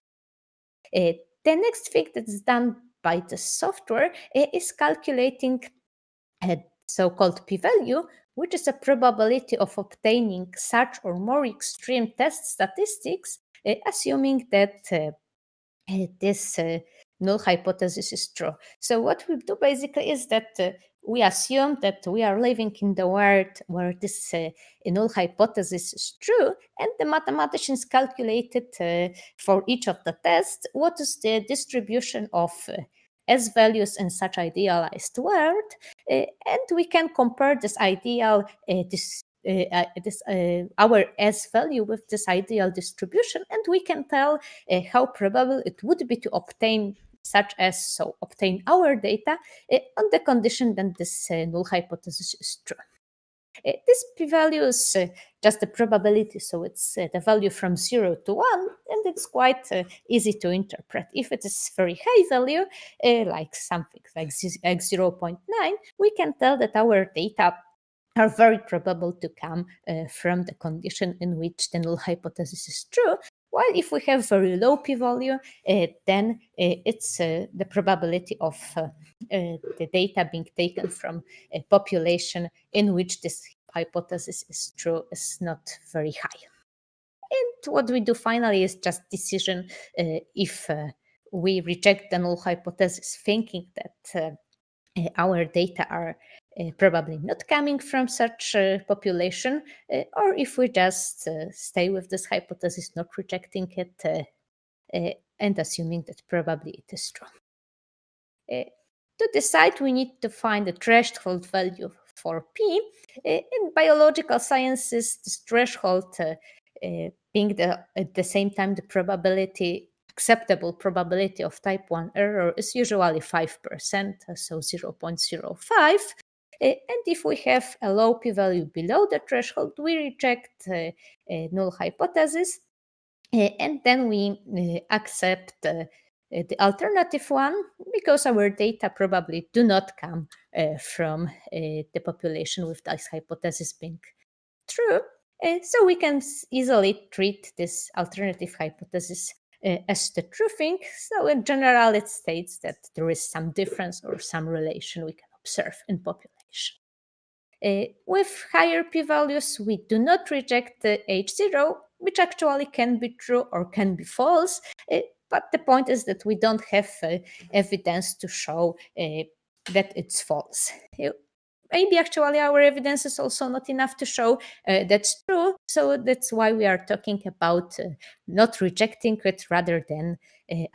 The next thing that's done by the software is calculating a so-called p-value, which is a probability of obtaining such or more extreme test statistics, assuming that this null hypothesis is true. So what we do basically is that we assume that we are living in the world where this null hypothesis is true, and the mathematicians calculated for each of the tests what is the distribution of S values in such idealized world, and we can compare this ideal our S value with this ideal distribution, and we can tell how probable it would be to obtain obtain our data on the condition that this null hypothesis is true. This p-value is just the probability, so it's the value from 0 to 1, and it's quite easy to interpret. If it is very high value, like something like 0.9, we can tell that our data are very probable to come from the condition in which the null hypothesis is true. While if we have very low p-value, then it's the probability of the data being taken from a population in which this hypothesis is true is not very high. And what we do finally is just decision if we reject the null hypothesis, thinking that our data are probably not coming from such a population, or if we just stay with this hypothesis, not rejecting it, and assuming that probably it is true. To decide, we need to find a threshold value for P. In biological sciences, this threshold being at the same time the probability, acceptable probability of type 1 error is usually 5%, so 0.05. And if we have a low p-value below the threshold, we reject null hypothesis, and then we accept the alternative one because our data probably do not come from the population with this hypothesis being true. So we can easily treat this alternative hypothesis as the true thing. So in general, it states that there is some difference or some relation we can observe in population. With higher p-values, we do not reject the H0, which actually can be true or can be false. But the point is that we don't have evidence to show that it's false. Maybe actually our evidence is also not enough to show that's true. So that's why we are talking about not rejecting it rather than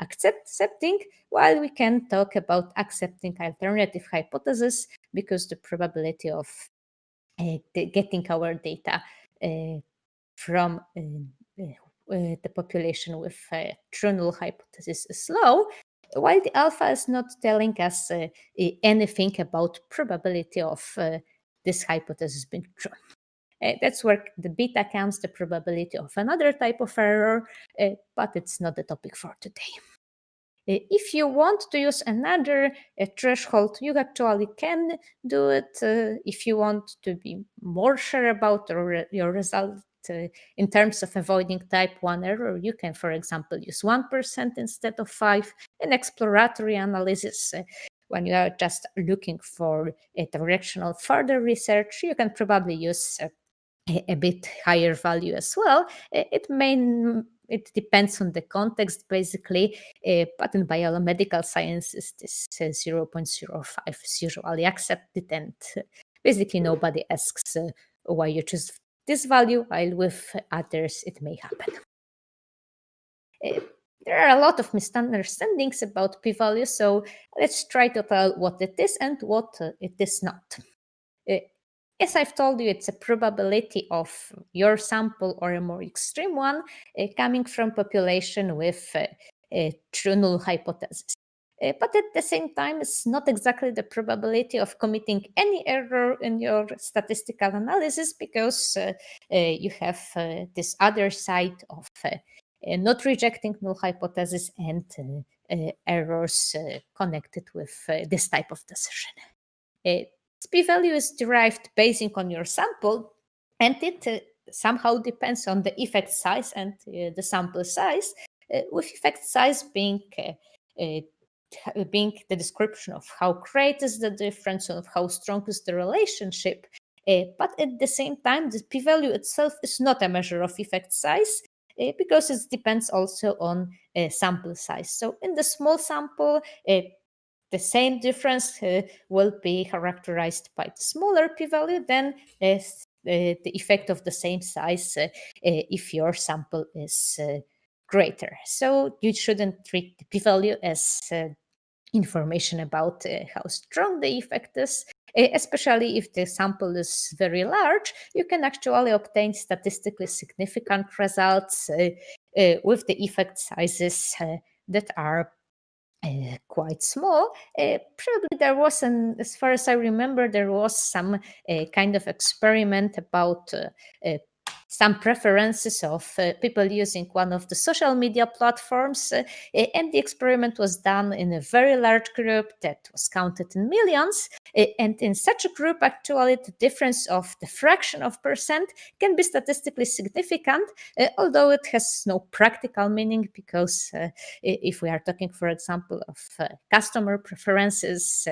accepting, while we can talk about accepting alternative hypothesis because the probability of getting our data from the population with true null hypothesis is low, while the alpha is not telling us anything about probability of this hypothesis being true. That's where the beta counts the probability of another type of error, but it's not the topic for today. If you want to use another threshold, you actually can do it. If you want to be more sure about your result in terms of avoiding type 1 error, you can, for example, use 1% instead of 5%. In exploratory analysis, when you are just looking for a directional further research, you can probably use a bit higher value as well. It depends on the context, basically, but in biomedical sciences, this 0.05 is usually accepted, and basically nobody asks why you choose this value, while with others it may happen. There are a lot of misunderstandings about p-value, so let's try to tell what it is and what it is not. As I've told you, it's a probability of your sample or a more extreme one coming from population with a true null hypothesis. But at the same time, it's not exactly the probability of committing any error in your statistical analysis because you have this other side of not rejecting null hypothesis and errors connected with this type of decision. P-value is derived basing on your sample, and it somehow depends on the effect size and the sample size, with effect size being the description of how great is the difference and of how strong is the relationship. But at the same time, the p-value itself is not a measure of effect size because it depends also on sample size. So in the small sample, the same difference will be characterized by the smaller p-value than the effect of the same size if your sample is greater. So you shouldn't treat the p-value as information about how strong the effect is, Especially if the sample is very large, you can actually obtain statistically significant results with the effect sizes that are quite small. Probably there was as far as I remember, there was some kind of experiment about some preferences of people using one of the social media platforms, and the experiment was done in a very large group that was counted in millions. And in such a group, actually, the difference of the fraction of percent can be statistically significant, although it has no practical meaning, because if we are talking, for example, of customer preferences,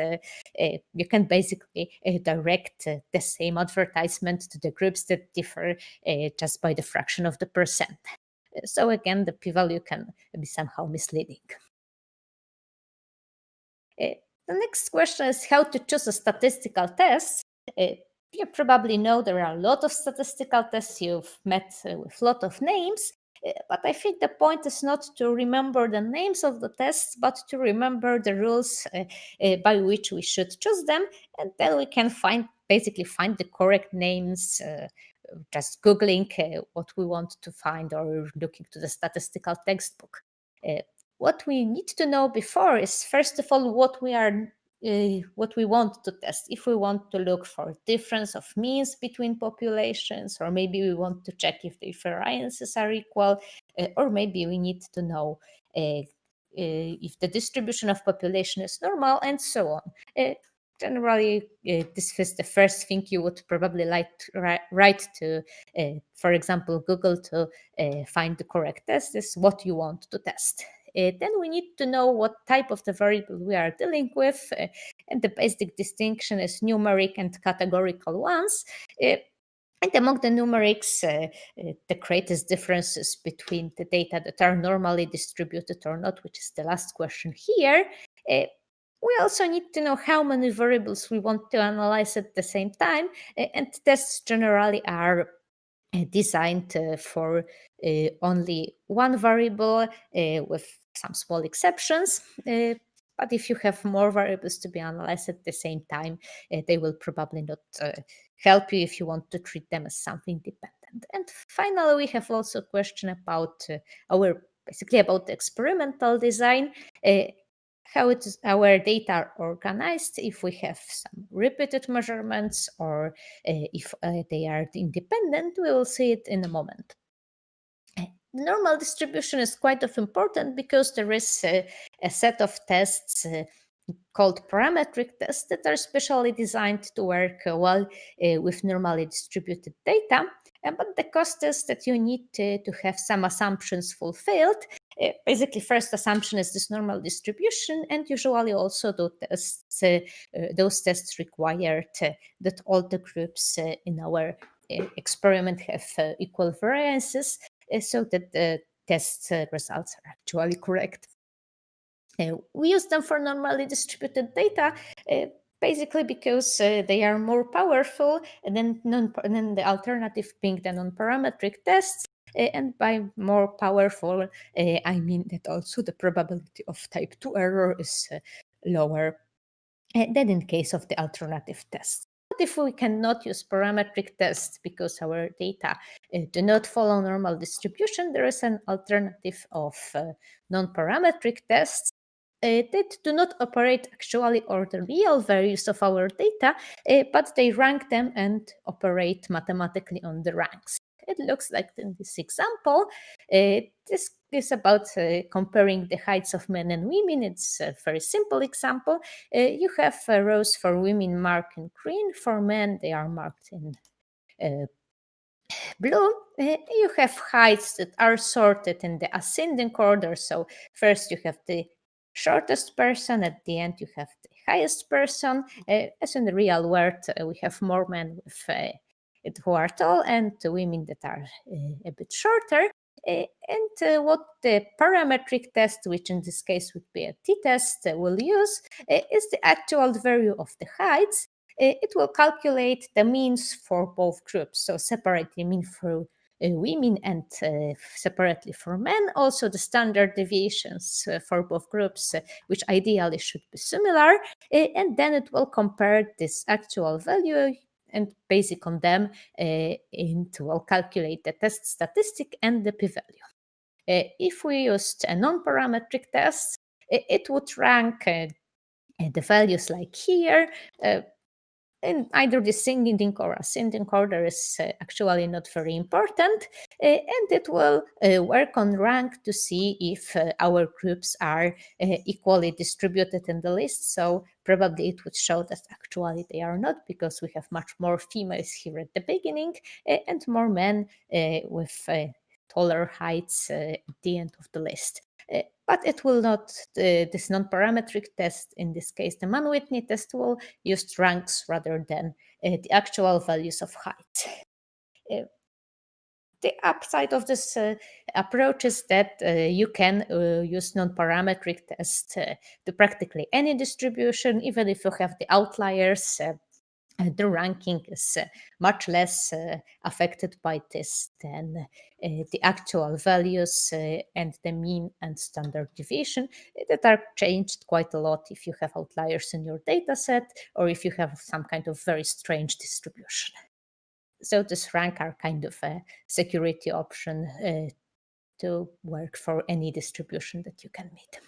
you can basically direct the same advertisement to the groups that differ just by the fraction of the percent. So again, the p-value can be somehow misleading. The next question is how to choose a statistical test. You probably know there are a lot of statistical tests. You've met with a lot of names. But I think the point is not to remember the names of the tests, but to remember the rules by which we should choose them. And then we can basically find the correct names just Googling what we want to find or looking to the statistical textbook. What we need to know before is, first of all, what we want to test. If we want to look for difference of means between populations, or maybe we want to check if the variances are equal, or maybe we need to know if the distribution of population is normal, and so on. Generally, this is the first thing you would probably like to write to, for example, Google to find the correct test is what you want to test. Then we need to know what type of the variable we are dealing with, and the basic distinction is numeric and categorical ones. And among the numerics, the greatest differences between the data that are normally distributed or not, which is the last question here. We also need to know how many variables we want to analyze at the same time, and tests generally are designed for only one variable with some small exceptions. But if you have more variables to be analyzed at the same time, they will probably not help you if you want to treat them as something dependent. And finally, we have also a question about basically about the experimental design. How our data are organized, if we have some repeated measurements, or if they are independent. We will see it in a moment. Normal distribution is quite important because there is a set of tests called parametric tests that are specially designed to work well with normally distributed data. But the cost is that you need to have some assumptions fulfilled. Basically, first assumption is this normal distribution, and usually also those tests required that all the groups in our experiment have equal variances, so that the test results are actually correct. We use them for normally distributed data, basically because they are more powerful than the alternative being the non-parametric tests. And by more powerful, I mean that also the probability of type 2 error is lower than in case of the alternative tests. But if we cannot use parametric tests because our data do not follow normal distribution, there is an alternative of non-parametric tests that do not operate actually on the real values of our data, but they rank them and operate mathematically on the ranks. It looks like in this example. This is about comparing the heights of men and women. It's a very simple example. You have rows for women marked in green. For men, they are marked in blue. You have heights that are sorted in the ascending order. So first you have the shortest person, at the end you have the highest person. As in the real world, we have more men who are tall and women that are a bit shorter. And what the parametric test, which in this case would be a t-test, will use is the actual value of the heights. It will calculate the means for both groups, so separate the mean for women and separately for men. Also the standard deviations for both groups, which ideally should be similar. And then it will compare this actual value and based on them, it will calculate the test statistic and the p-value. If we used a non-parametric test, it would rank the values like here, in either descending or ascending order is actually not very important, and it will work on rank to see if our groups are equally distributed in the list. So probably it would show that actually they are not, because we have much more females here at the beginning and more men with taller heights at the end of the list. But it will not, this non-parametric test, in this case the Mann-Whitney test, will use ranks rather than the actual values of height. The upside of this approach is that you can use non-parametric tests to practically any distribution, even if you have the outliers. The ranking is much less affected by this than the actual values and the mean and standard deviation that are changed quite a lot if you have outliers in your data set or if you have some kind of very strange distribution. So this rank are kind of a security option to work for any distribution that you can meet.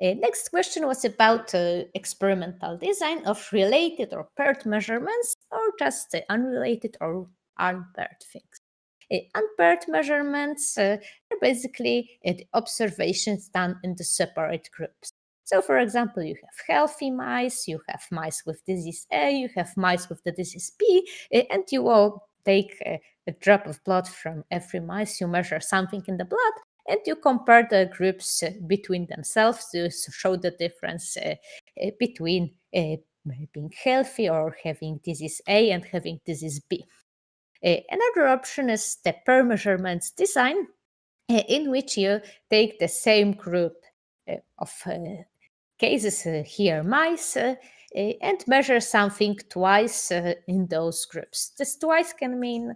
Next question was about experimental design of related or paired measurements, or just unrelated or unpaired things. Unpaired measurements are basically the observations done in the separate groups. So, for example, you have healthy mice, you have mice with disease A, you have mice with the disease B, and you will take a drop of blood from every mice, you measure something in the blood, and you compare the groups between themselves to show the difference between being healthy or having disease A and having disease B. Another option is the pair measurements design, in which you take the same group of cases, here mice, and measure something twice in those groups. This twice can mean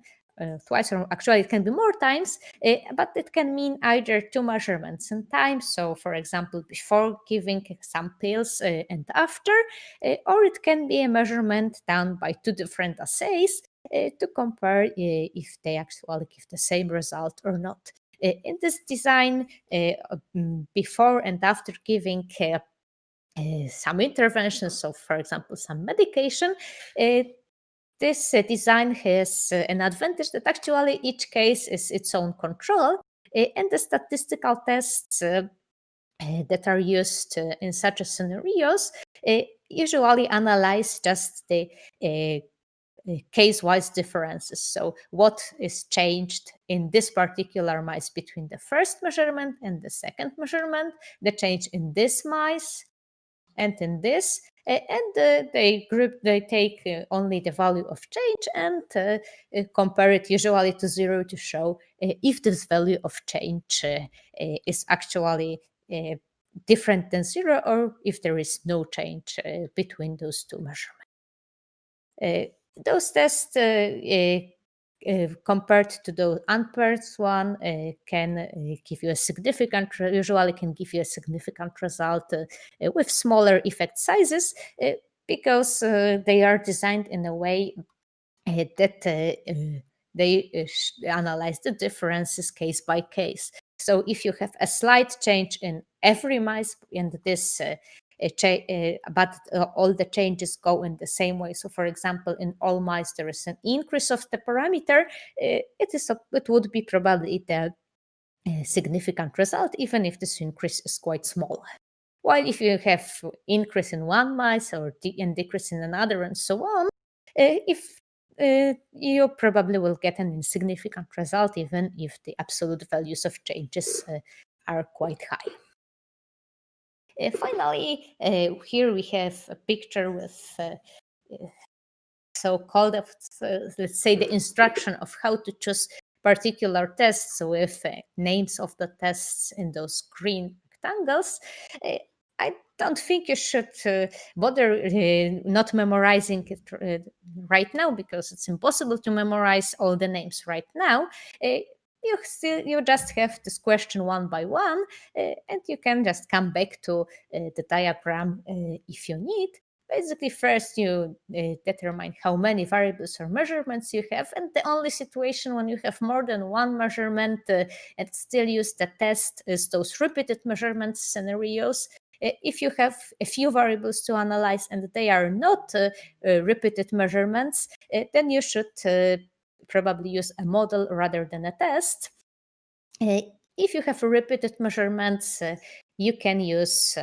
twice, or actually it can be more times, but it can mean either two measurements in time. So, for example, before giving some pills and after, or it can be a measurement done by two different assays to compare if they actually give the same result or not. In this design, before and after giving some interventions, so for example, some medication, this design has an advantage that actually each case is its own control, and the statistical tests that are used in such scenarios usually analyze just the case-wise differences. So what is changed in this particular mice between the first measurement and the second measurement, the change in this mice and in this, and they take only the value of change and compare it usually to 0 to show if this value of change is actually different than 0, or if there is no change between those two measurements. Those tests compared to the unpaired one can give you a significant, usually can give you a significant result with smaller effect sizes because they are designed in a way that they analyze the differences case by case. So if you have a slight change in every mice and this but all the changes go in the same way. So, for example, in all mice there is an increase of the parameter. It would be probably the significant result, even if this increase is quite small. While if you have increase in one mice or and decrease in another, and so on, if you probably will get an insignificant result, even if the absolute values of changes are quite high. Finally, here we have a picture with so-called, let's say, the instruction of how to choose particular tests with names of the tests in those green rectangles. I don't think you should bother not memorizing it right now, because it's impossible to memorize all the names right now. You just have this question one by one, and you can just come back to the diagram if you need. Basically, first you determine how many variables or measurements you have, and the only situation when you have more than one measurement and still use the test is those repeated measurements scenarios. If you have a few variables to analyze and they are not repeated measurements, then you should probably use a model rather than a test. If you have repeated measurements, you can use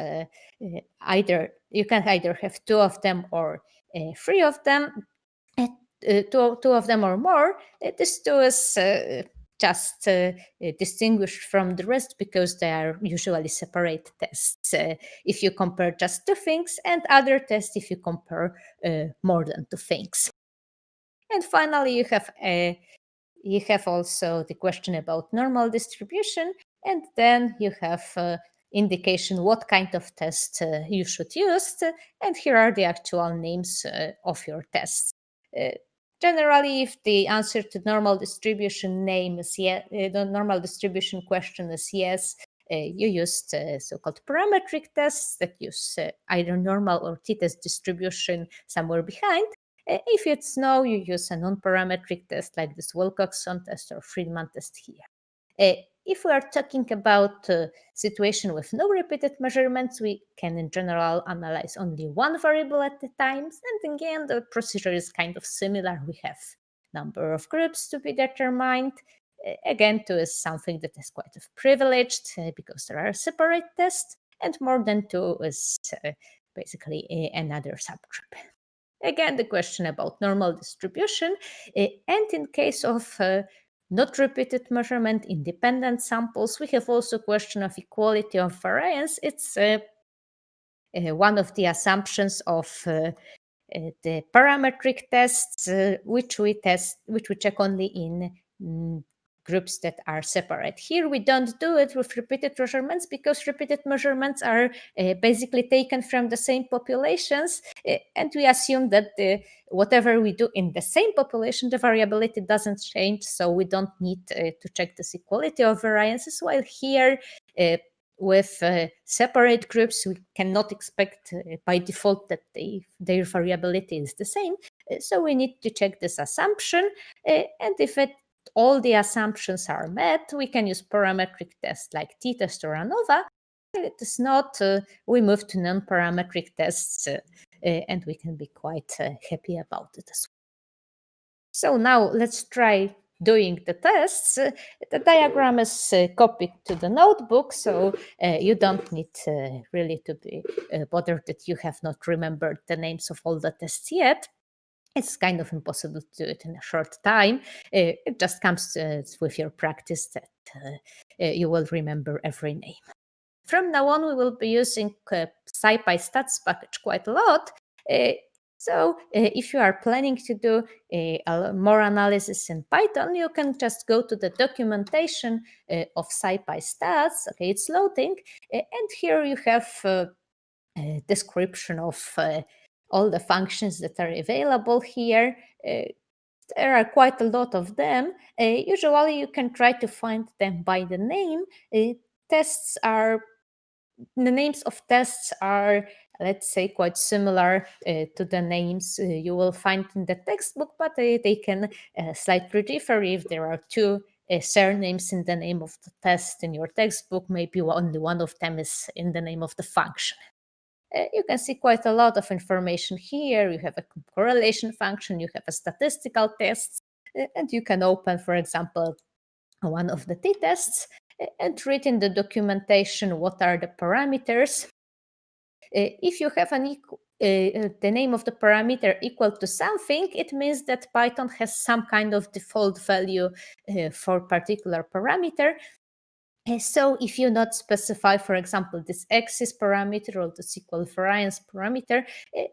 you can either have two of them or three of them. Two of them or more. This two is just distinguished from the rest because they are usually separate tests if you compare just two things, and other tests if you compare more than two things. And finally, you have also the question about normal distribution, and then you have indication what kind of test you should use, and here are the actual names of your tests. Generally, if the answer to normal distribution name is yes, the normal distribution question is yes, you use so-called parametric tests that use either normal or t-test distribution somewhere behind. If it's no, you use a non-parametric test like this Wilcoxon test or Friedman test here. If we are talking about a situation with no repeated measurements, we can in general analyze only one variable at a time. And again, the procedure is kind of similar. We have number of groups to be determined. Again, 2 is something that is quite privileged because there are separate tests, and more than 2 is basically another subgroup. Again, the question about normal distribution, and in case of not repeated measurement independent samples, we have also question of equality of variance. It's one of the assumptions of the parametric tests, which we check only in groups that are separate. Here we don't do it with repeated measurements because repeated measurements are basically taken from the same populations, and we assume that whatever we do in the same population, the variability doesn't change, so we don't need to check this equality of variances, while here with separate groups, we cannot expect by default that their variability is the same. So we need to check this assumption, and if all the assumptions are met, we can use parametric tests like t-test or ANOVA. If it is not, we move to non-parametric tests, and we can be quite happy about it as well. So now let's try doing the tests. The diagram is copied to the notebook, so you don't need really to be bothered that you have not remembered the names of all the tests yet. It's kind of impossible to do it in a short time. It just comes with your practice that you will remember every name. From now on, we will be using SciPy stats package quite a lot. So if you are planning to do more analysis in Python, you can just go to the documentation of SciPy stats. Okay, it's loading. And here you have a description of all the functions that are available here. There are quite a lot of them. Usually you can try to find them by the name. The names of tests are, let's say, quite similar to the names you will find in the textbook, but they can slightly differ. If there are two surnames in the name of the test in your textbook, maybe only one of them is in the name of the function. You can see quite a lot of information here. You have a correlation function, you have a statistical test, and you can open, for example, one of the t-tests and read in the documentation what are the parameters. If you have the name of the parameter equal to something, it means that Python has some kind of default value for particular parameter. So if you not specify, for example, this axis parameter or this equal variance parameter,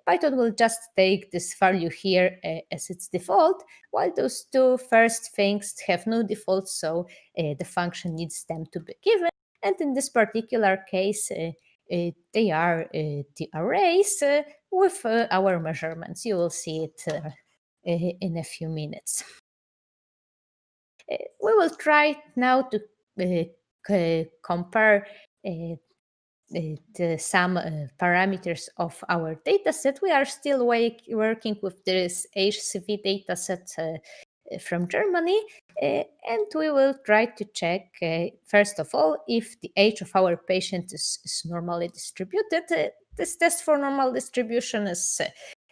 Python will just take this value here as its default, while those two first things have no default, so the function needs them to be given. And in this particular case, they are the arrays with our measurements. You will see it in a few minutes. We will try now to compare some parameters of our dataset. We are still working with this HCV dataset from Germany, and we will try to check, first of all, if the age of our patient is normally distributed. This test for normal distribution is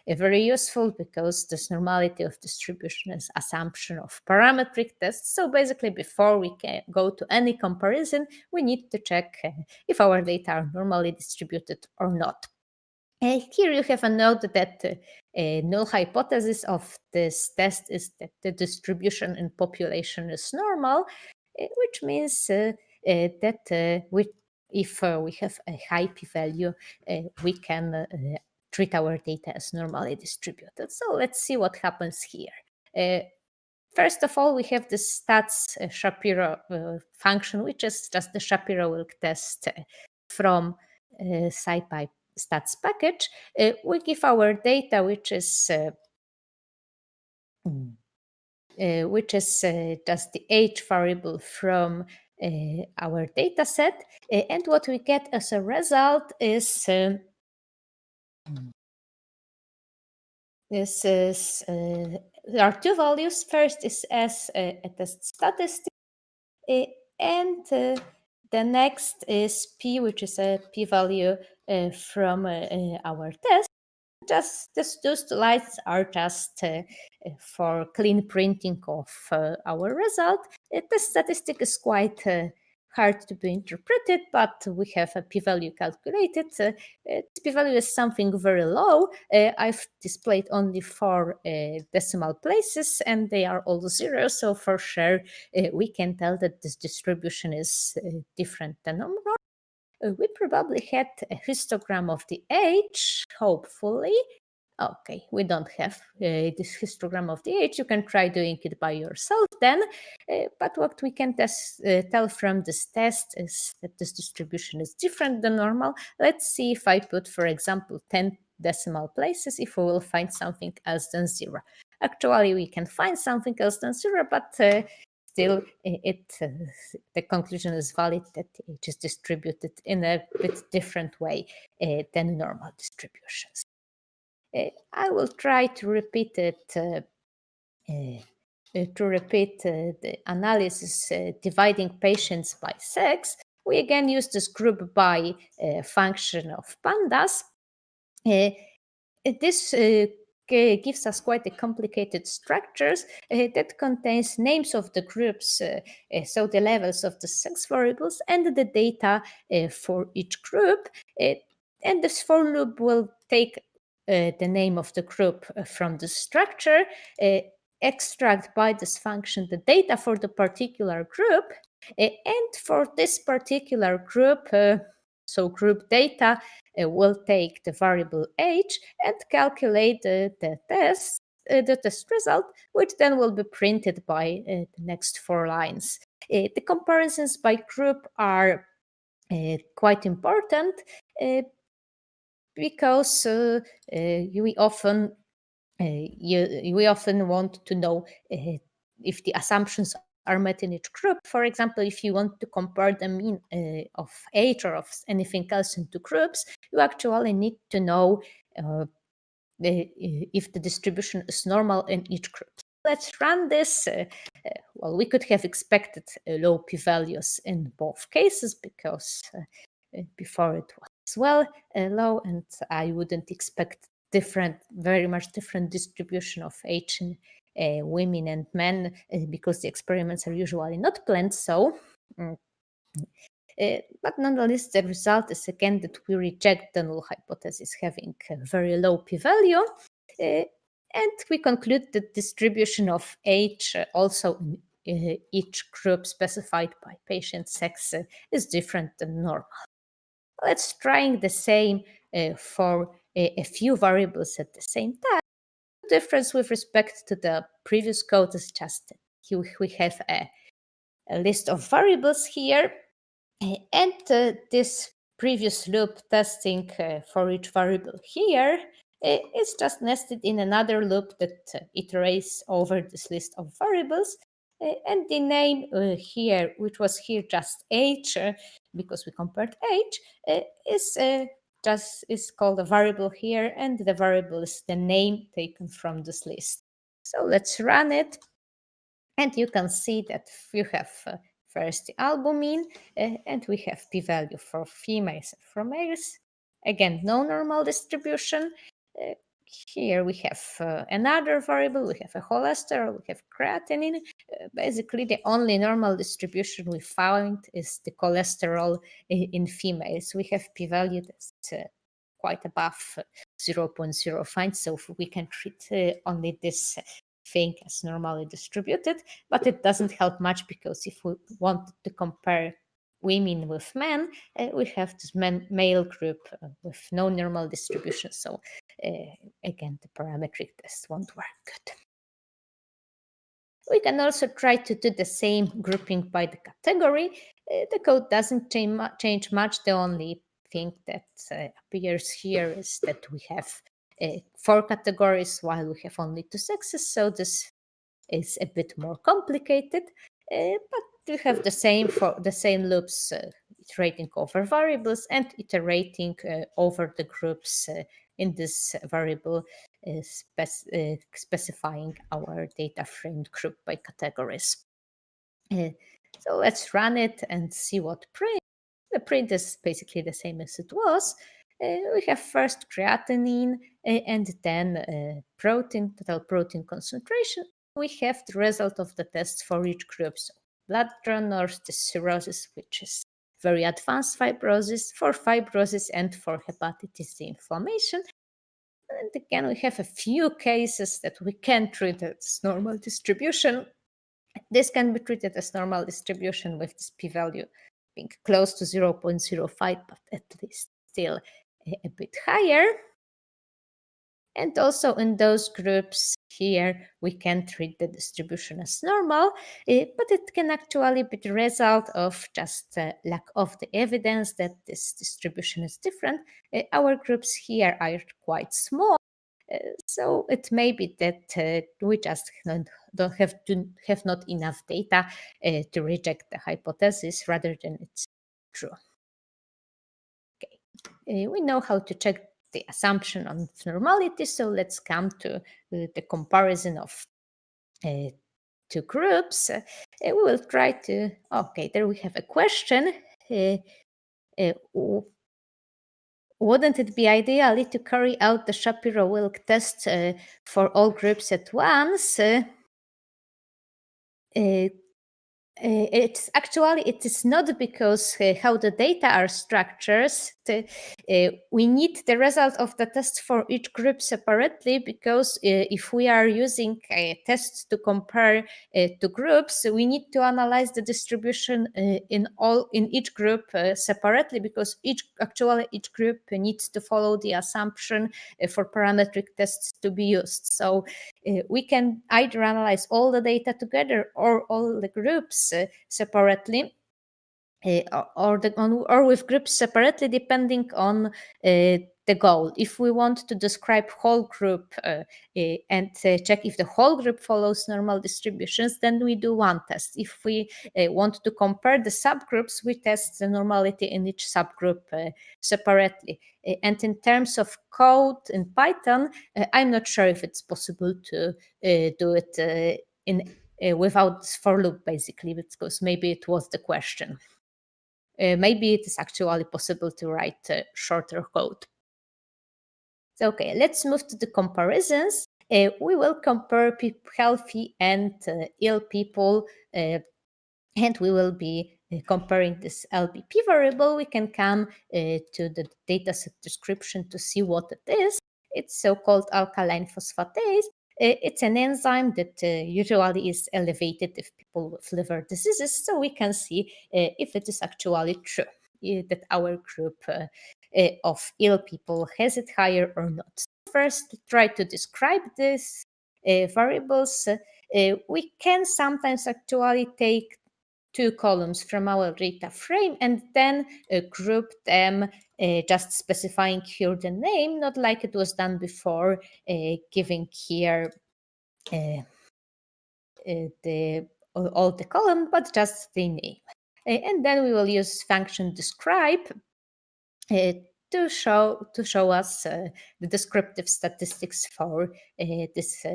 very useful because this normality of distribution is assumption of parametric tests. So basically, before we can go to any comparison, we need to check if our data are normally distributed or not. Here you have a note that null hypothesis of this test is that the distribution in population is normal, which means that if we have a high p-value, we can treat our data as normally distributed. So let's see what happens here. First of all, we have the stats Shapiro function, which is just the Shapiro-Wilk test from SciPy stats package. We give our data, which is just the age variable from our data set. And what we get as a result is there are two values. First is as a test statistic, and the next is p, which is a p-value from our test. Those slides are just for clean printing of our result. The statistic is quite hard to be interpreted, but we have a p-value calculated. This p-value is something very low. I've displayed only 4 decimal places, and they are all 0. So for sure, we can tell that this distribution is different than normal. We probably had a histogram of the age, hopefully. Okay, we don't have this histogram of the age. You can try doing it by yourself then. But what we can tell from this test is that this distribution is different than normal. Let's see if I put, for example, 10 decimal places, if we will find something else than 0. Actually, we can find something else than 0, but still, the conclusion is valid that it is distributed in a bit different way than normal distributions. I will try to repeat it. The analysis dividing patients by sex. We again use this group by function of pandas. This gives us quite a complicated structures that contains names of the groups, so the levels of the sex variables and the data for each group. And this for loop will take the name of the group from the structure, extract by this function the data for the particular group, and for this particular group, so group data will take the variable age and calculate the test result, which then will be printed by the next 4 lines. The comparisons by group are quite important because we often want to know if the assumptions are met in each group. For example, if you want to compare the mean of age or of anything else into groups, you actually need to know if the distribution is normal in each group. Let's run this. Well, we could have expected low p-values in both cases because before it was low, and I wouldn't expect very much different distribution of age in women and men because the experiments are usually not planned so. But nonetheless, the result is again that we reject the null hypothesis having a very low p-value, and we conclude that distribution of age also in each group specified by patient sex is different than normal. Let's try the same for a few variables at the same time. The difference with respect to the previous code is just we have a list of variables here, and this previous loop testing for each variable here is just nested in another loop that iterates over this list of variables. And the name here, which was here just age, because we compared age, is called a variable here, and the variable is the name taken from this list. So let's run it, and you can see that you have first the albumin, and we have p-value for females and for males. Again, no normal distribution. Here we have another variable, we have a cholesterol, we have creatinine. Basically, the only normal distribution we found is the cholesterol in females. We have p-value that's quite above 0.05, so we can treat only this thing as normally distributed, but it doesn't help much because if we want to compare women with men, we have this male group with no normal distribution. So again, the parametric test won't work good. We can also try to do the same grouping by the category. The code doesn't change much. The only thing that appears here is that we have 4 categories while we have only 2 sexes. So this is a bit more complicated, but we have the same loops iterating over variables and iterating over the groups in this variable, specifying our data framed group by categories. So let's run it and see what print. The print is basically the same as it was. We have first creatinine and then protein, total protein concentration. We have the result of the tests for each group. So blood donors, the cirrhosis, which is very advanced fibrosis, for fibrosis, and for hepatitis, the inflammation. And again, we have a few cases that we can treat as normal distribution. This can be treated as normal distribution with this p-value being close to 0.05, but at least still a bit higher. And also in those groups here, we can treat the distribution as normal, but it can actually be the result of just lack of the evidence that this distribution is different. Our groups here are quite small, so it may be that we just don't have not enough data to reject the hypothesis rather than it's true. Okay, we know how to check the assumption on normality, so let's come to the comparison of 2 groups. We will try to. Okay, there we have a question. Wouldn't it be ideally to carry out the Shapiro-Wilk test for all groups at once? It is not because how the data are structured. We need the result of the test for each group separately, because if we are using tests to compare 2 groups, we need to analyze the distribution in each group separately, because each group needs to follow the assumption for parametric tests to be used. So we can either analyze all the data together or all the groups separately, or with groups separately, depending on the goal. If we want to describe whole group and check if the whole group follows normal distributions, then we do one test. If we want to compare the subgroups, we test the normality in each subgroup separately. And in terms of code in Python, I'm not sure if it's possible to do it without this for loop, basically, because maybe it was the question. Maybe it is actually possible to write shorter code. So, okay, let's move to the comparisons. We will compare healthy and ill people, and we will be comparing this LBP variable. We can come to the dataset description to see what it is. It's so-called alkaline phosphatase. It's an enzyme that usually is elevated if people with liver diseases, so we can see if it is actually true that our group of ill people has it higher or not. First, try to describe these variables. We can sometimes actually take 2 columns from our data frame and then group them, just specifying here the name, not like it was done before, giving here all the column, but just the name. And then we will use function describe to show us the descriptive statistics for this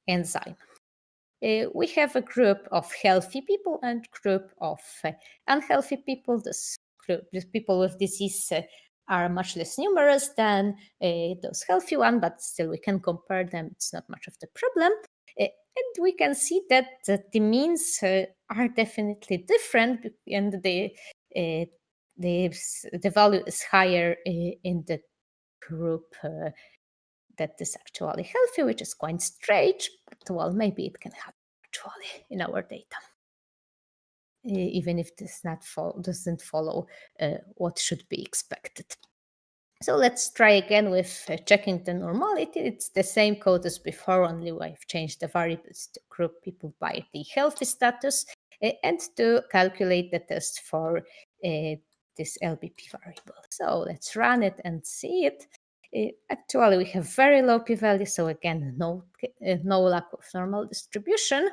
enzyme. We have a group of healthy people and group of unhealthy people. This people with disease are much less numerous than those healthy ones, but still we can compare them. It's not much of the problem. And we can see that the means are definitely different, and the value is higher in the group that is actually healthy, which is quite strange, but well, maybe it can happen actually in our data, even if this doesn't follow what should be expected. So let's try again with checking the normality. It's the same code as before, only I've changed the variables to group people by the healthy status and to calculate the test for this LBP variable. So let's run it and see it. Actually, we have very low p-value, so again, no lack of normal distribution.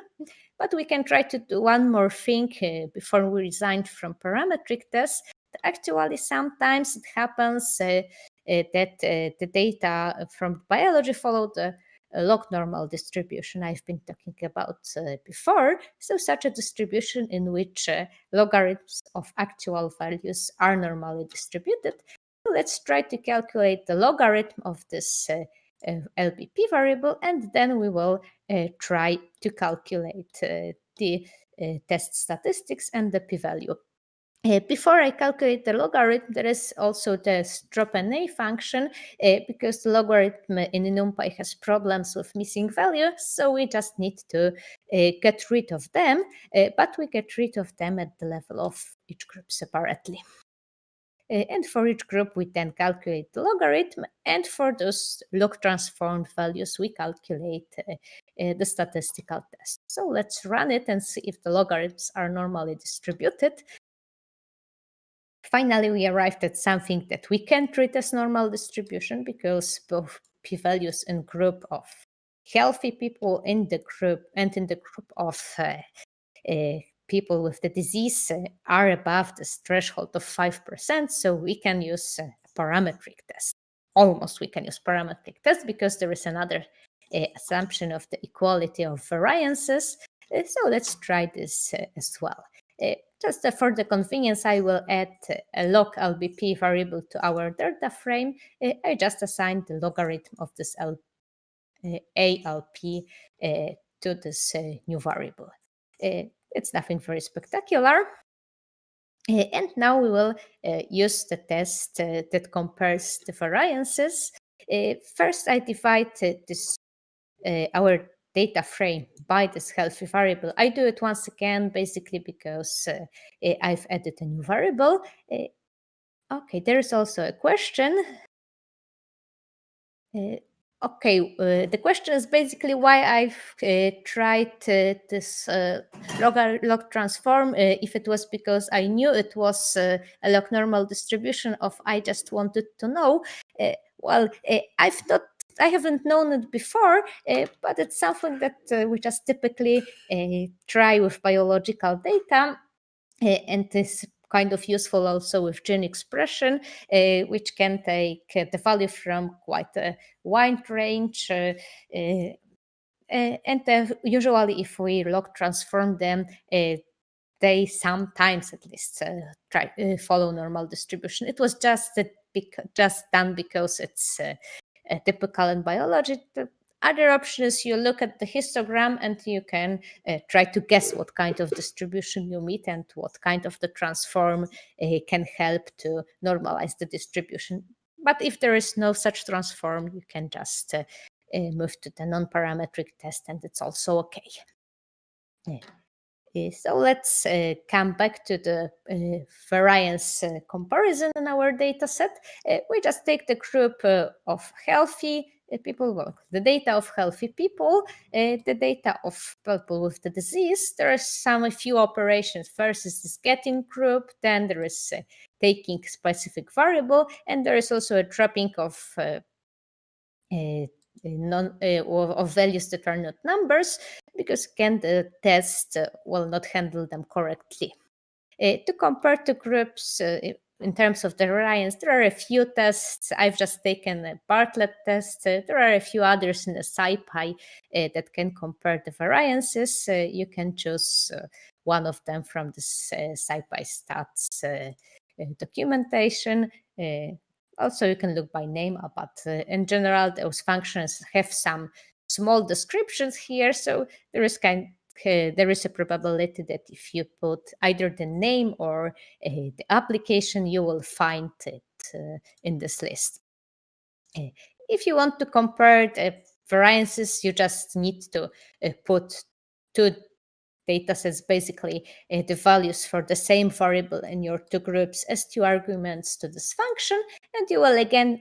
But we can try to do one more thing before we resigned from parametric tests. Actually, sometimes it happens that the data from biology follow the log normal distribution I've been talking about before. So such a distribution in which logarithms of actual values are normally distributed. So let's try to calculate the logarithm of this LBP variable, and then we will try to calculate the test statistics and the p-value. Before I calculate the logarithm, there is also the stropNA function because the logarithm in NumPy has problems with missing values, so we just need to get rid of them, but we get rid of them at the level of each group separately. And for each group, we then calculate the logarithm, and for those log transformed values, we calculate the statistical test. So let's run it and see if the logarithms are normally distributed. Finally, we arrived at something that we can treat as normal distribution because both p-values in group of healthy people in the group and in the group of people with the disease are above this threshold of 5%, so we can use a parametric test. Almost we can use parametric test because there is another assumption of the equality of variances. So let's try this as well. Just for the convenience, I will add a log LBP variable to our data frame. I just assigned the logarithm of this ALP to this new variable. It's nothing very spectacular. And now we will use the test that compares the variances. First, I divide our data frame by this healthy variable. I do it once again, basically because I've added a new variable. Okay, there is also a question. The question is basically why I've tried this log transform. If it was because I knew it was a log normal distribution of I just wanted to know. I haven't known it before, but it's something that we just typically try with biological data, and is kind of useful also with gene expression, which can take the value from quite a wide range. Usually, if we log transform them, they sometimes at least follow normal distribution. It was just done because it's typical in biology. The other option is you look at the histogram and you can try to guess what kind of distribution you meet and what kind of the transform can help to normalize the distribution. But if there is no such transform, you can just move to the non-parametric test, and it's also okay. So let's come back to the variance comparison in our data set. We just take the group of healthy people, well, the data of healthy people, the data of people with the disease. There are a few operations. First is this getting group, then there is taking specific variable, and there is also a dropping of of values that are not numbers, because again the test will not handle them correctly. To compare two groups in terms of the variance, there are a few tests. I've just taken a Bartlett test. There are a few others in the SciPy that can compare the variances. You can choose one of them from this SciPy stats documentation. Also, you can look by name, but in general, those functions have some small descriptions here. So there is there is a probability that if you put either the name or the application, you will find it in this list. If you want to compare the variances, you just need to put two datasets, basically the values for the same variable in your two groups as two arguments to this function, and you will again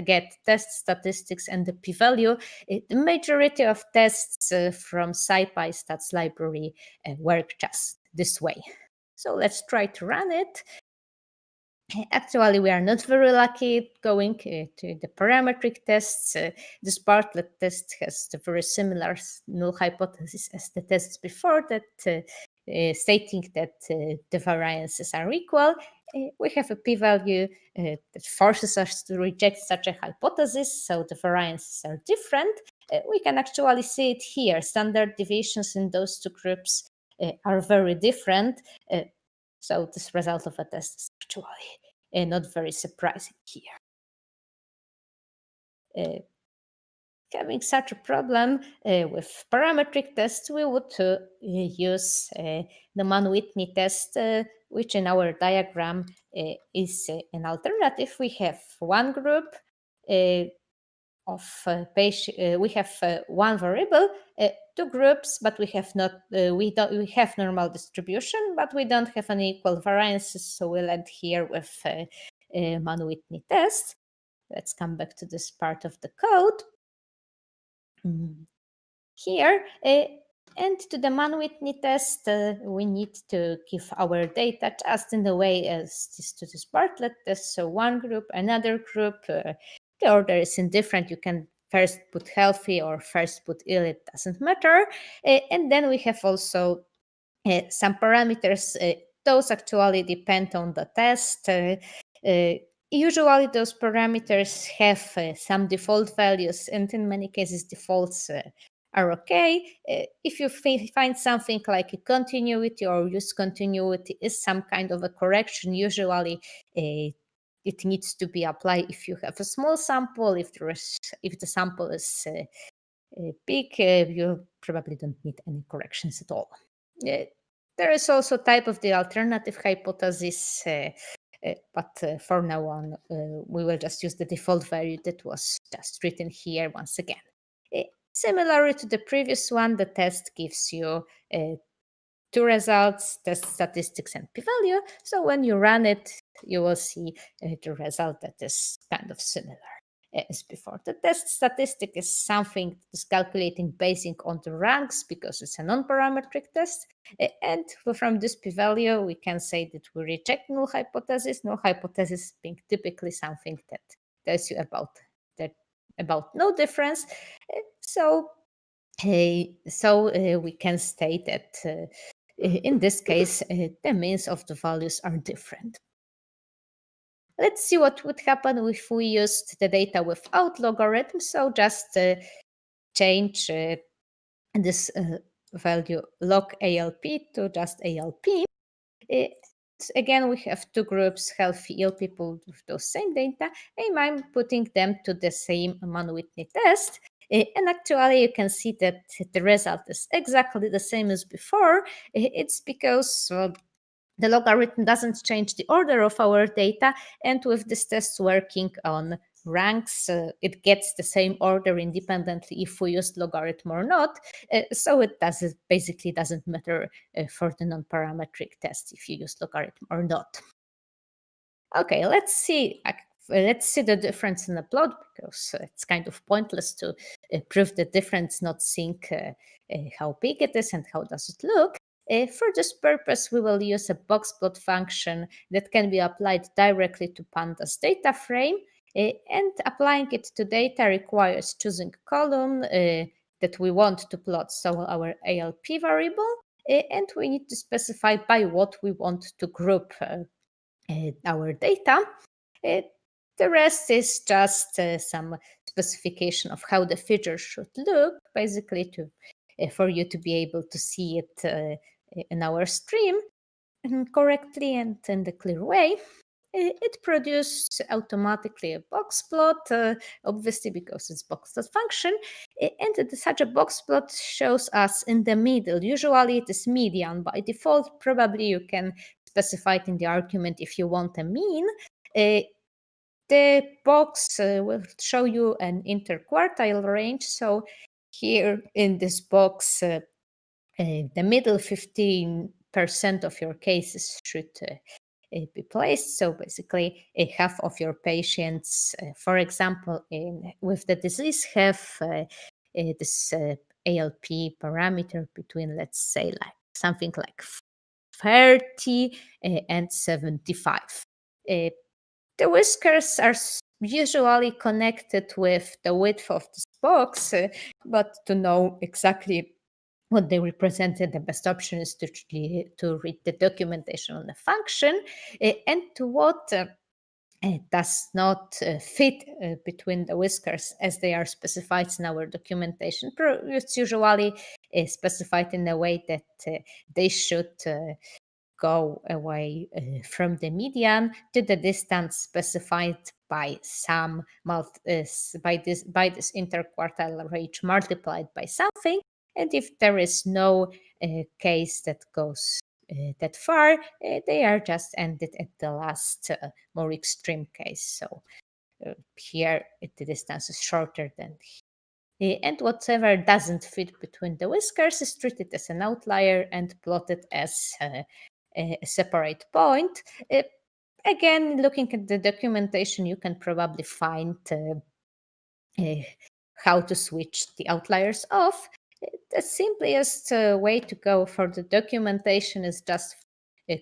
get test statistics and the p-value. The majority of tests from SciPy stats library work just this way. So let's try to run it. Actually, we are not very lucky going to the parametric tests. This Bartlett test has a very similar null hypothesis as the tests before that, stating that the variances are equal. We have a p-value that forces us to reject such a hypothesis, so the variances are different. We can actually see it here. Standard deviations in those two groups are very different. So this result of a test is actually not very surprising here. Having such a problem with parametric tests, we would use the Mann-Whitney test, which in our diagram is an alternative. We have one group of we have one variable, two groups, but we have not we have normal distribution, but we don't have any equal variances, so we'll end here with Mann-Whitney test. Let's come back to this part of the code. Here, and to the Mann-Whitney test, we need to give our data just in the way as to this Bartlett test. So one group, another group, the order is indifferent. You can first put healthy or first put ill, it doesn't matter. And then we have also some parameters. Those actually depend on the test. Usually those parameters have some default values, and in many cases defaults are okay. If you find something like a continuity or use continuity is some kind of a correction, usually it needs to be applied if you have a small sample. If the sample is big, you probably don't need any corrections at all. There is also type of the alternative hypothesis, but for now on, we will just use the default value that was just written here once again. Similar to the previous one, the test gives you two results, test statistics and p-value. So when you run it, you will see the result that is kind of similar as before. The test statistic is something that is calculating basing on the ranks because it's a non-parametric test. And from this p-value, we can say that we reject null hypothesis. Null hypothesis being typically something that tells you about no difference. So we can state that in this case, the means of the values are different. Let's see what would happen if we used the data without logarithms. So just change this value log ALP to just ALP. Again, we have two groups, healthy, ill people with those same data, and I'm putting them to the same Mann-Whitney test. And actually, you can see that the result is exactly the same as before. It's because the logarithm doesn't change the order of our data, and with this test working on ranks, it gets the same order independently if we use logarithm or not. So it basically doesn't matter for the non-parametric test if you use logarithm or not. Okay, let's see let's see the difference in the plot, because it's kind of pointless to prove the difference, not seeing how big it is and how does it look. For this purpose, we will use a box plot function that can be applied directly to pandas data frame, and applying it to data requires choosing a column that we want to plot, so our ALP variable, and we need to specify by what we want to group our data. The rest is just some specification of how the feature should look, basically for you to be able to see it in our stream correctly and in the clear way. It produces automatically a box plot, obviously because it's box plot function, and such a box plot shows us in the middle. Usually it is median by default. Probably you can specify it in the argument if you want a mean. The box will show you an interquartile range. So here in this box, the middle 15% of your cases should be placed. So basically, half of your patients, for example, with the disease, have this ALP parameter between, let's say, like something like 30 and 75. The whiskers are usually connected with the width of this box, but to know exactly what they represented, the best option is to read the documentation on the function, and to what does not fit between the whiskers as they are specified in our documentation. It's usually specified in a way that they should go away from the median to the distance specified by some by this interquartile range multiplied by something. And if there is no case that goes that far, they are just ended at the last more extreme case. So here the distance is shorter than and whatever doesn't fit between the whiskers is treated as an outlier and plotted as a separate point. Again, looking at the documentation, you can probably find how to switch the outliers off. The simplest way to go for the documentation is just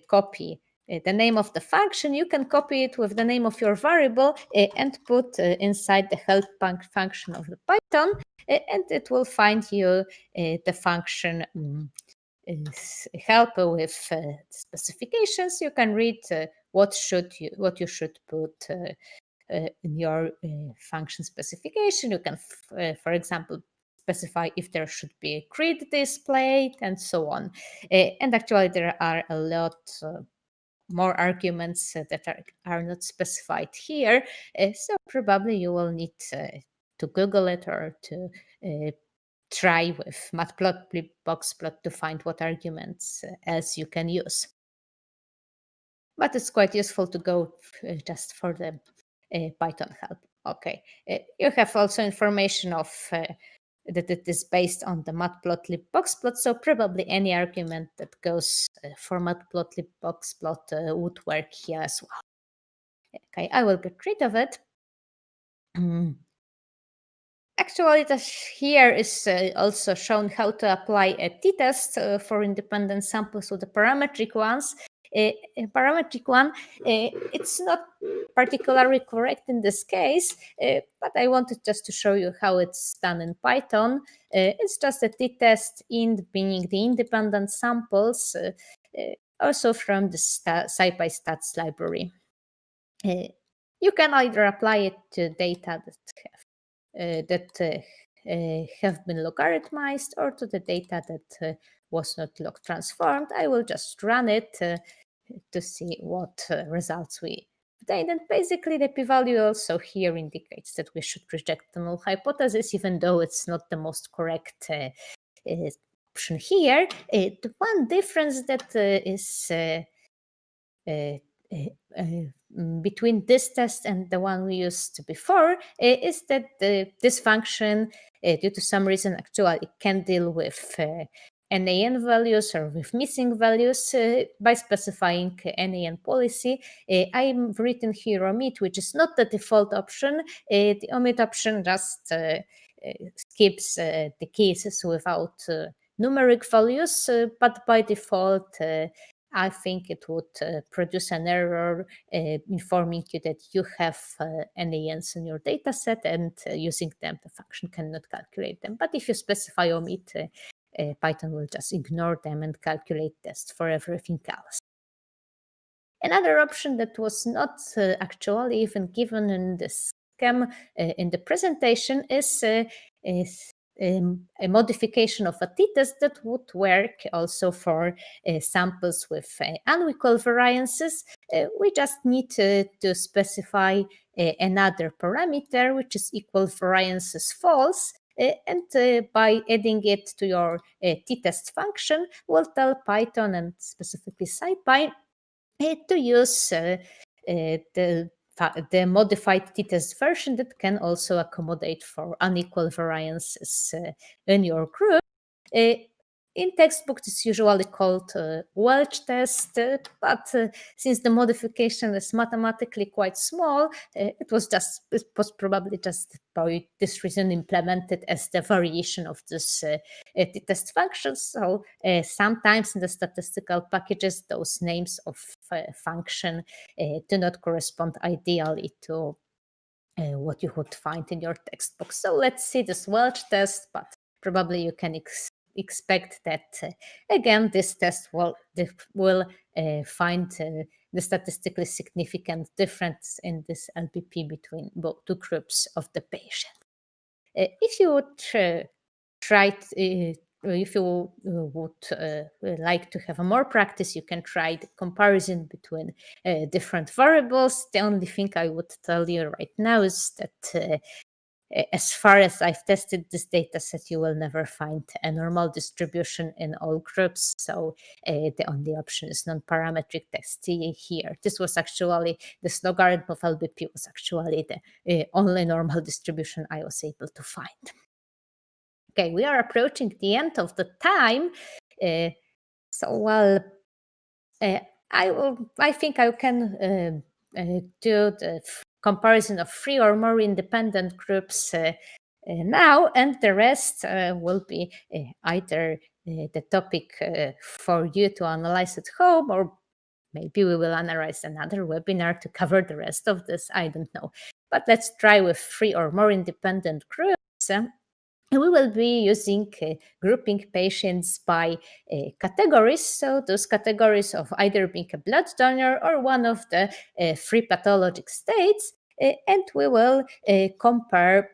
copy the name of the function. You can copy it with the name of your variable and put inside the help function of the Python, and it will find you the function help with specifications. You can read what you should put in your function specification. You can, for example, specify if there should be a grid displayed and so on. And actually, there are a lot more arguments that are not specified here. So probably you will need to Google it or to try with matplotlib boxplot to find what arguments else you can use. But it's quite useful to go just for the Python help. Okay, you have also information of that it is based on the matplotlib boxplot, so probably any argument that goes for matplotlib boxplot would work here as well. Okay, I will get rid of it. Actually, here is also shown how to apply a t-test for independent samples, so the parametric ones. A parametric one, it's not particularly correct in this case, but I wanted just to show you how it's done in Python. It's just a t-test in meaning the independent samples, also from the SciPy-Stats library. You can either apply it to data that have been logarithmized or to the data that was not log transformed. I will just run it to see what results we obtained. And basically the p-value also here indicates that we should reject the null hypothesis, even though it's not the most correct option here. The one difference that is between this test and the one we used before is that this function, due to some reason, actually can deal with NAN values or with missing values by specifying NAN policy. I've written here omit, which is not the default option. The omit option just skips the cases without numeric values, but by default, I think it would produce an error informing you that you have NANs in your data set, and using them, the function cannot calculate them. But if you specify omit, Python will just ignore them and calculate tests for everything else. Another option that was not actually even given in the scheme in the presentation is a modification of a t-test that would work also for samples with unequal variances. We just need to specify another parameter, which is equal variances false. And by adding it to your t-test function, we'll tell Python and specifically SciPy to use the modified t-test version that can also accommodate for unequal variances in your group. In textbooks, it's usually called Welch test, but since the modification is mathematically quite small, it was probably just by this reason implemented as the variation of this t-test function. So sometimes in the statistical packages, those names of function do not correspond ideally to what you would find in your textbook. So let's see this Welch test, but probably you can expect that again this test will find the statistically significant difference in this LBP between both two groups of the patient. If you would if you would like to have more practice, you can try the comparison between different variables. The only thing I would tell you right now is that as far as I've tested this data set, you will never find a normal distribution in all groups. So the only option is non-parametric test here. This was actually, this logarithm of LBP was actually the only normal distribution I was able to find. Okay, we are approaching the end of the time. I think I can do the comparison of 3 or more independent groups now, and the rest will be either the topic for you to analyze at home, or maybe we will analyze another webinar to cover the rest of this. I don't know. But let's try with 3 or more independent groups. And we will be using grouping patients by categories. So those categories of either being a blood donor or one of the 3 pathologic states. And we will compare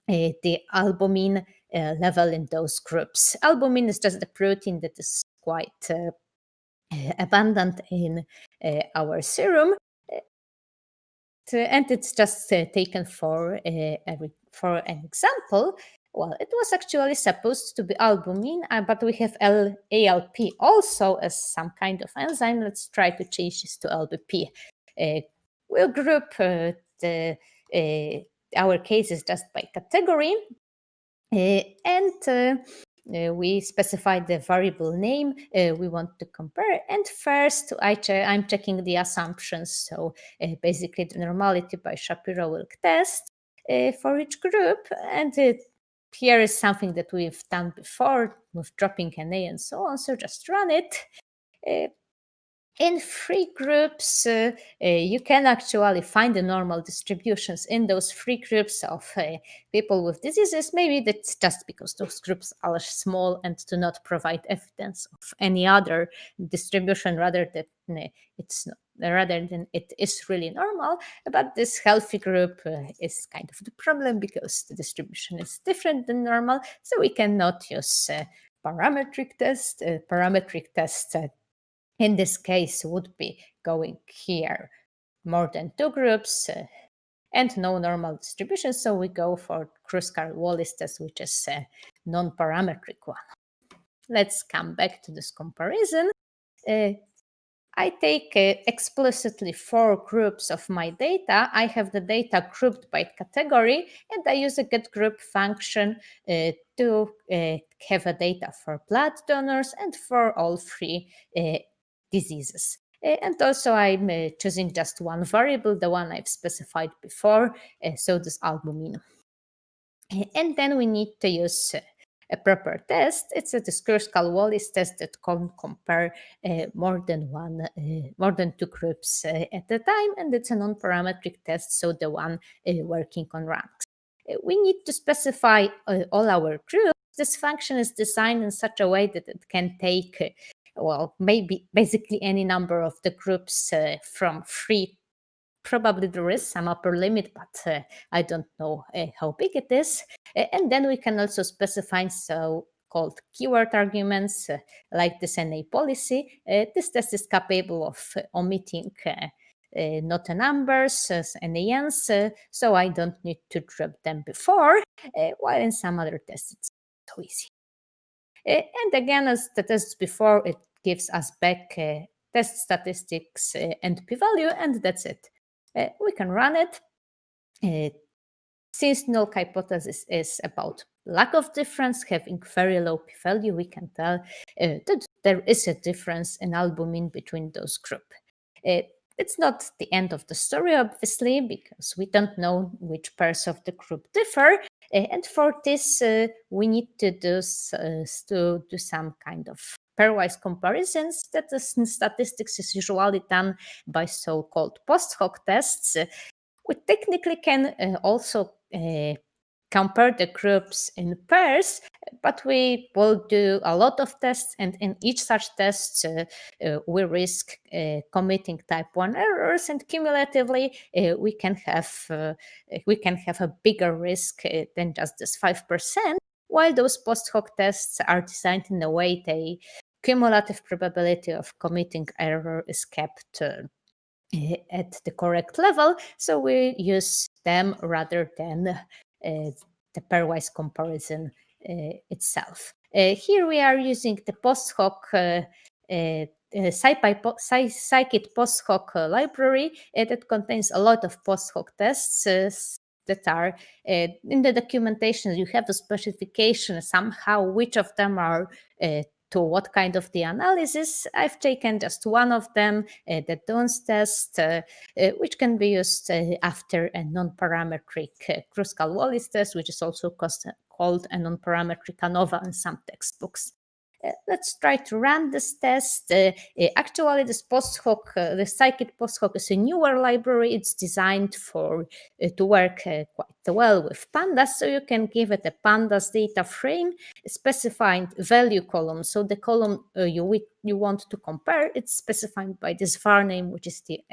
the albumin level in those groups. Albumin is just the protein that is quite abundant in our serum. And it's just taken for an example. Well, it was actually supposed to be albumin, but we have ALP also as some kind of enzyme. Let's try to change this to LBP. We'll group our cases just by category, and we specified the variable name we want to compare. And first, I'm checking the assumptions. So basically, the normality by Shapiro-Wilk test for each group. And here is something that we've done before with dropping NA and so on. So just run it. In 3 groups, you can actually find the normal distributions in those 3 groups of people with diseases. Maybe that's just because those groups are small and do not provide evidence of any other distribution, rather than it is really normal. But this healthy group is kind of the problem because the distribution is different than normal. So we cannot use parametric test. Parametric test in this case would be going here more than 2 groups and no normal distribution. So we go for Kruskal-Wallis test, which is a non-parametric one. Let's come back to this comparison. I take explicitly 4 groups of my data. I have the data grouped by category, and I use a getGroup function to have a data for blood donors and for all 3 diseases. And also I'm choosing just one variable, the one I've specified before, so this albumin. And then we need to use a proper test. It's a Descriptive test that can compare more than 2 groups at a time, and it's a non-parametric test, so the one working on ranks. We need to specify all our groups. This function is designed in such a way that it can take, maybe basically any number of the groups from 3. Probably there is some upper limit, but I don't know how big it is. And then we can also specify so-called keyword arguments like this NA policy. This test is capable of omitting not numbers, NANs, so I don't need to drop them before, while in some other tests it's so easy. And again, as the tests before, it gives us back test statistics and p-value, and that's it. We can run it. Since null hypothesis is about lack of difference, having very low p-value, we can tell that there is a difference in albumin between those groups. It's not the end of the story, obviously, because we don't know which pairs of the group differ. And for this, we need to do some kind of pairwise comparisons. That is, in statistics is usually done by so-called post hoc tests. We technically can also compare the groups in pairs, but we will do a lot of tests, and in each such test, we risk committing type 1 errors, and cumulatively, we can have a bigger risk than just this 5%, while those post hoc tests are designed in a way the cumulative probability of committing error is kept at the correct level, so we use them rather than the pairwise comparison itself. Here we are using the post hoc scikit post hoc library that contains a lot of post hoc tests that are in the documentation. You have a specification somehow which of them are to what kind of the analysis. I've taken just one of them, the Duns test, which can be used after a non-parametric Kruskal-Wallis test, which is also called a non-parametric ANOVA in some textbooks. Let's try to run this test. Actually, this post hoc, the scikit post hoc is a newer library. It's designed to work quite well with pandas, so you can give it a pandas data frame, specifying value column. So the column you want to compare, it's specified by this var name, which is the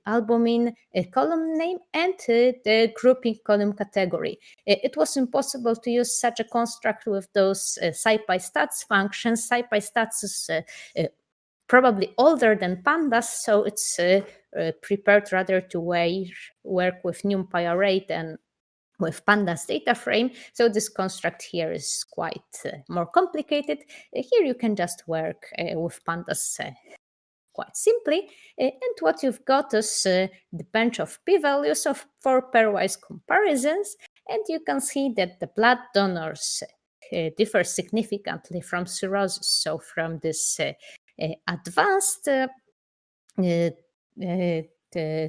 albumin column name, and the grouping column category. It was impossible to use such a construct with those scipy-stats functions. Scipy-stats is probably older than pandas, so it's prepared rather to work with NumPy array than with pandas data frame. So this construct here is quite more complicated. Here you can just work with pandas quite simply, and what you've got is the bunch of p-values for pairwise comparisons, and you can see that the blood donors differ significantly from cirrhosis, so from this advanced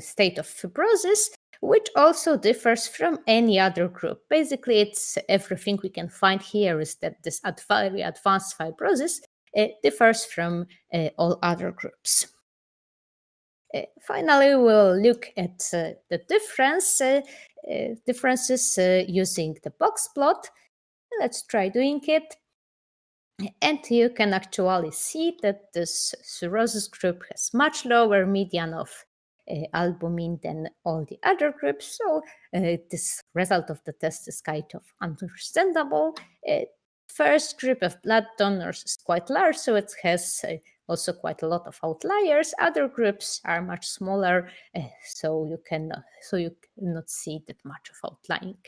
state of fibrosis, which also differs from any other group. Basically, it's everything we can find here is that this very advanced fibrosis differs from all other groups. Finally, we'll look at the differences using the box plot. Let's try doing it. And you can actually see that this cirrhosis group has much lower median of albumin than all the other groups. So this result of the test is kind of understandable. First group of blood donors is quite large, so it has also quite a lot of outliers. Other groups are much smaller, so you cannot see that much of outlying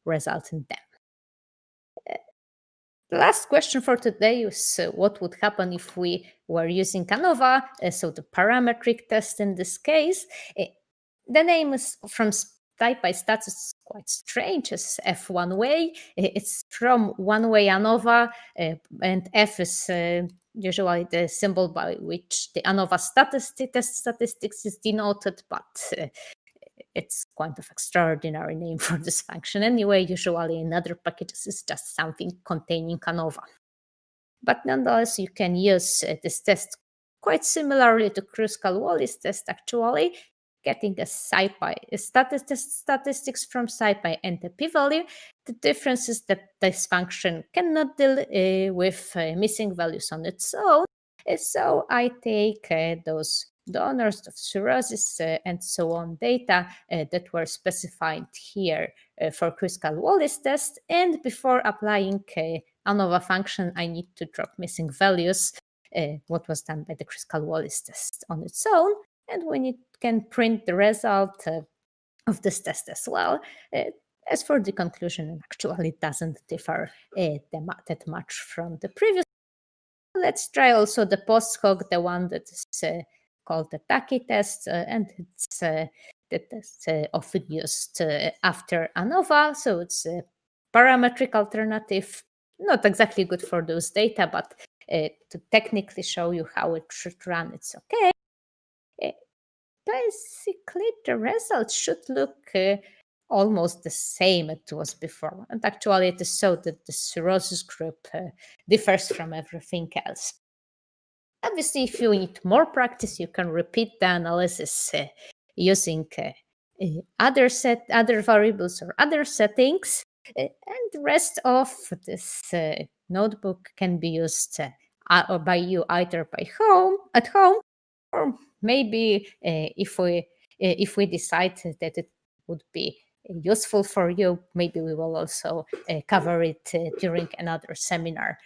results in them. The last question for today is what would happen if we were using ANOVA, so the parametric test in this case. The name is from type by stats is quite strange, as F one way. It's from one way ANOVA, and F is usually the symbol by which the ANOVA test statistics is denoted, but it's quite of extraordinary name for this function anyway. Usually in other packages it's just something containing ANOVA. But nonetheless, you can use this test quite similarly to Kruskal-Wallis test actually, getting a SciPy statistics from SciPy and the p-value. The difference is that this function cannot deal with missing values on its own. So I take those donors of cirrhosis and so on data that were specified here for Kruskal-Wallis test, and before applying ANOVA function, I need to drop missing values, what was done by the Kruskal-Wallis test on its own, and we can print the result of this test as well. As for the conclusion, it actually doesn't differ that much from the previous. Let's try also the post hoc, the one that is called the Taki test, and it's that is often used after ANOVA, so it's a parametric alternative, not exactly good for those data, but to technically show you how it should run, it's okay. Basically, the results should look almost the same it was before. And actually, it is so that the cirrhosis group differs from everything else. Obviously, if you need more practice, you can repeat the analysis using other variables or other settings, and the rest of this notebook can be used by you either at home, or maybe if we decide that it would be useful for you, maybe we will also cover it during another seminar.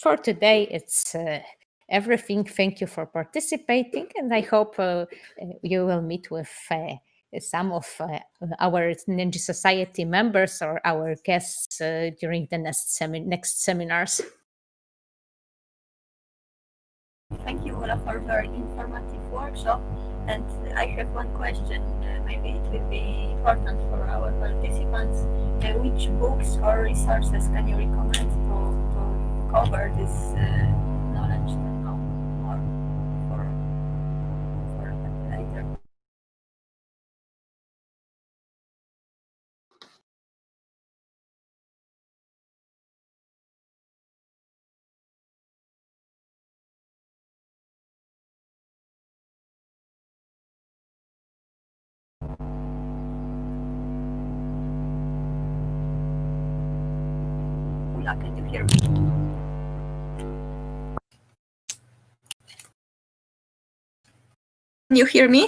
For today, it's everything. Thank you for participating, and I hope you will meet with some of our Ninja Society members or our guests during the next seminars. Thank you, Ola, for a very informative workshop. And I have one question. Maybe it will be important for our participants. Which books or resources can you recommend to cover this knowledge to know more for later? Ula, can you hear me? Can you hear me?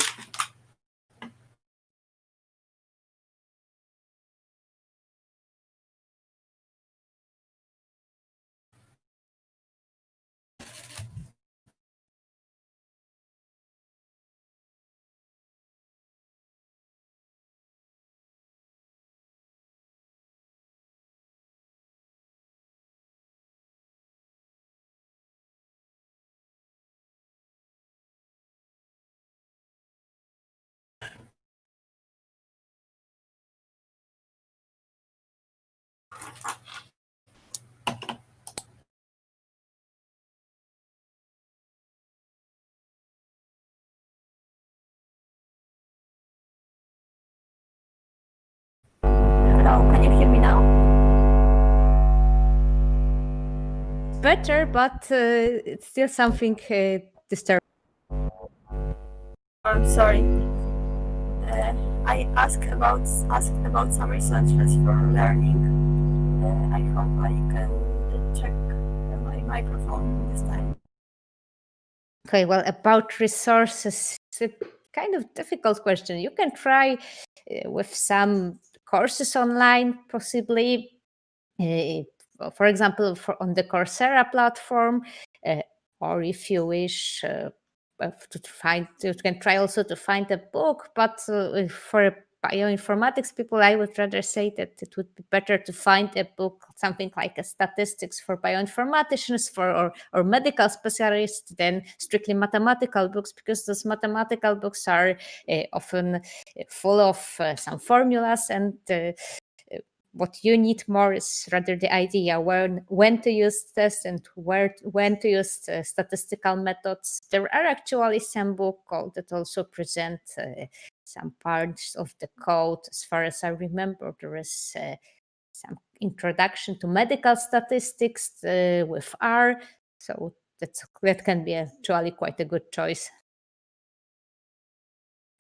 Hello, can you hear me now? Better, but it's still something disturbing. I'm sorry. I asked about some researches for learning. I hope I can check my microphone this time. Okay, well, about resources, it's a kind of difficult question. You can try with some courses online, possibly. For example, on the Coursera platform, or if you wish you can try also to find a book, but for bioinformatics people, I would rather say that it would be better to find a book, something like a statistics for bioinformaticians or medical specialists than strictly mathematical books, because those mathematical books are often full of some formulas, and what you need more is rather the idea when to use tests and when to use statistical methods. There are actually some books that also present some parts of the code. As far as I remember, there is some introduction to medical statistics with R, so that can be actually quite a good choice.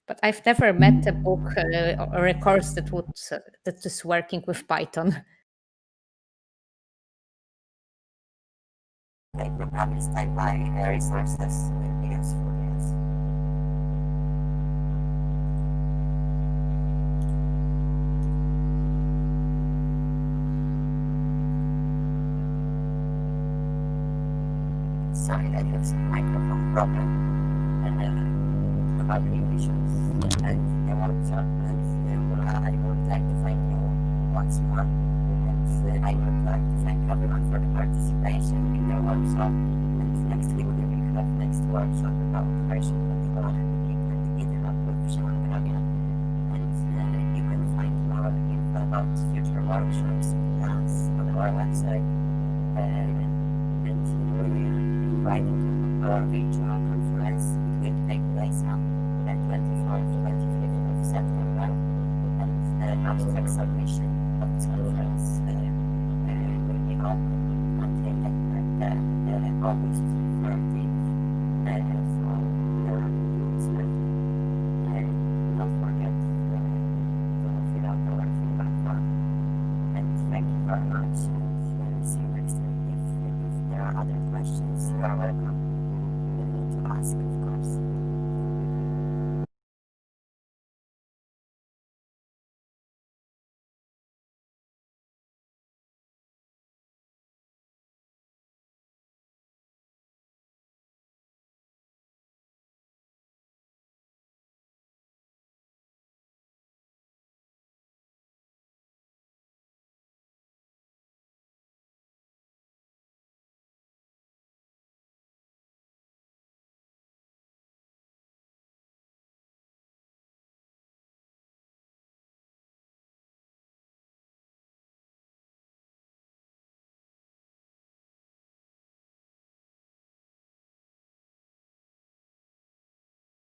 But I've never met a book or a course that is working with Python. Like programs type by resources will be useful, yes. Sorry, I have some microphone problem about emissions and the workshop, and I would like to thank you once more, and I would like to thank everyone for the participation in the workshop. And next week we will have next workshop about version control and GitHub professional Dragon, and you can find more info about future workshops and plans on our website, and we will invite you to our virtual conference. It will take place on the 24th, 25th of September, and abstract submission of this conference will be open until August 30th. Don't forget to fill out our feedback form. And thank you very much, and see you next week. If there are other questions, you are welcome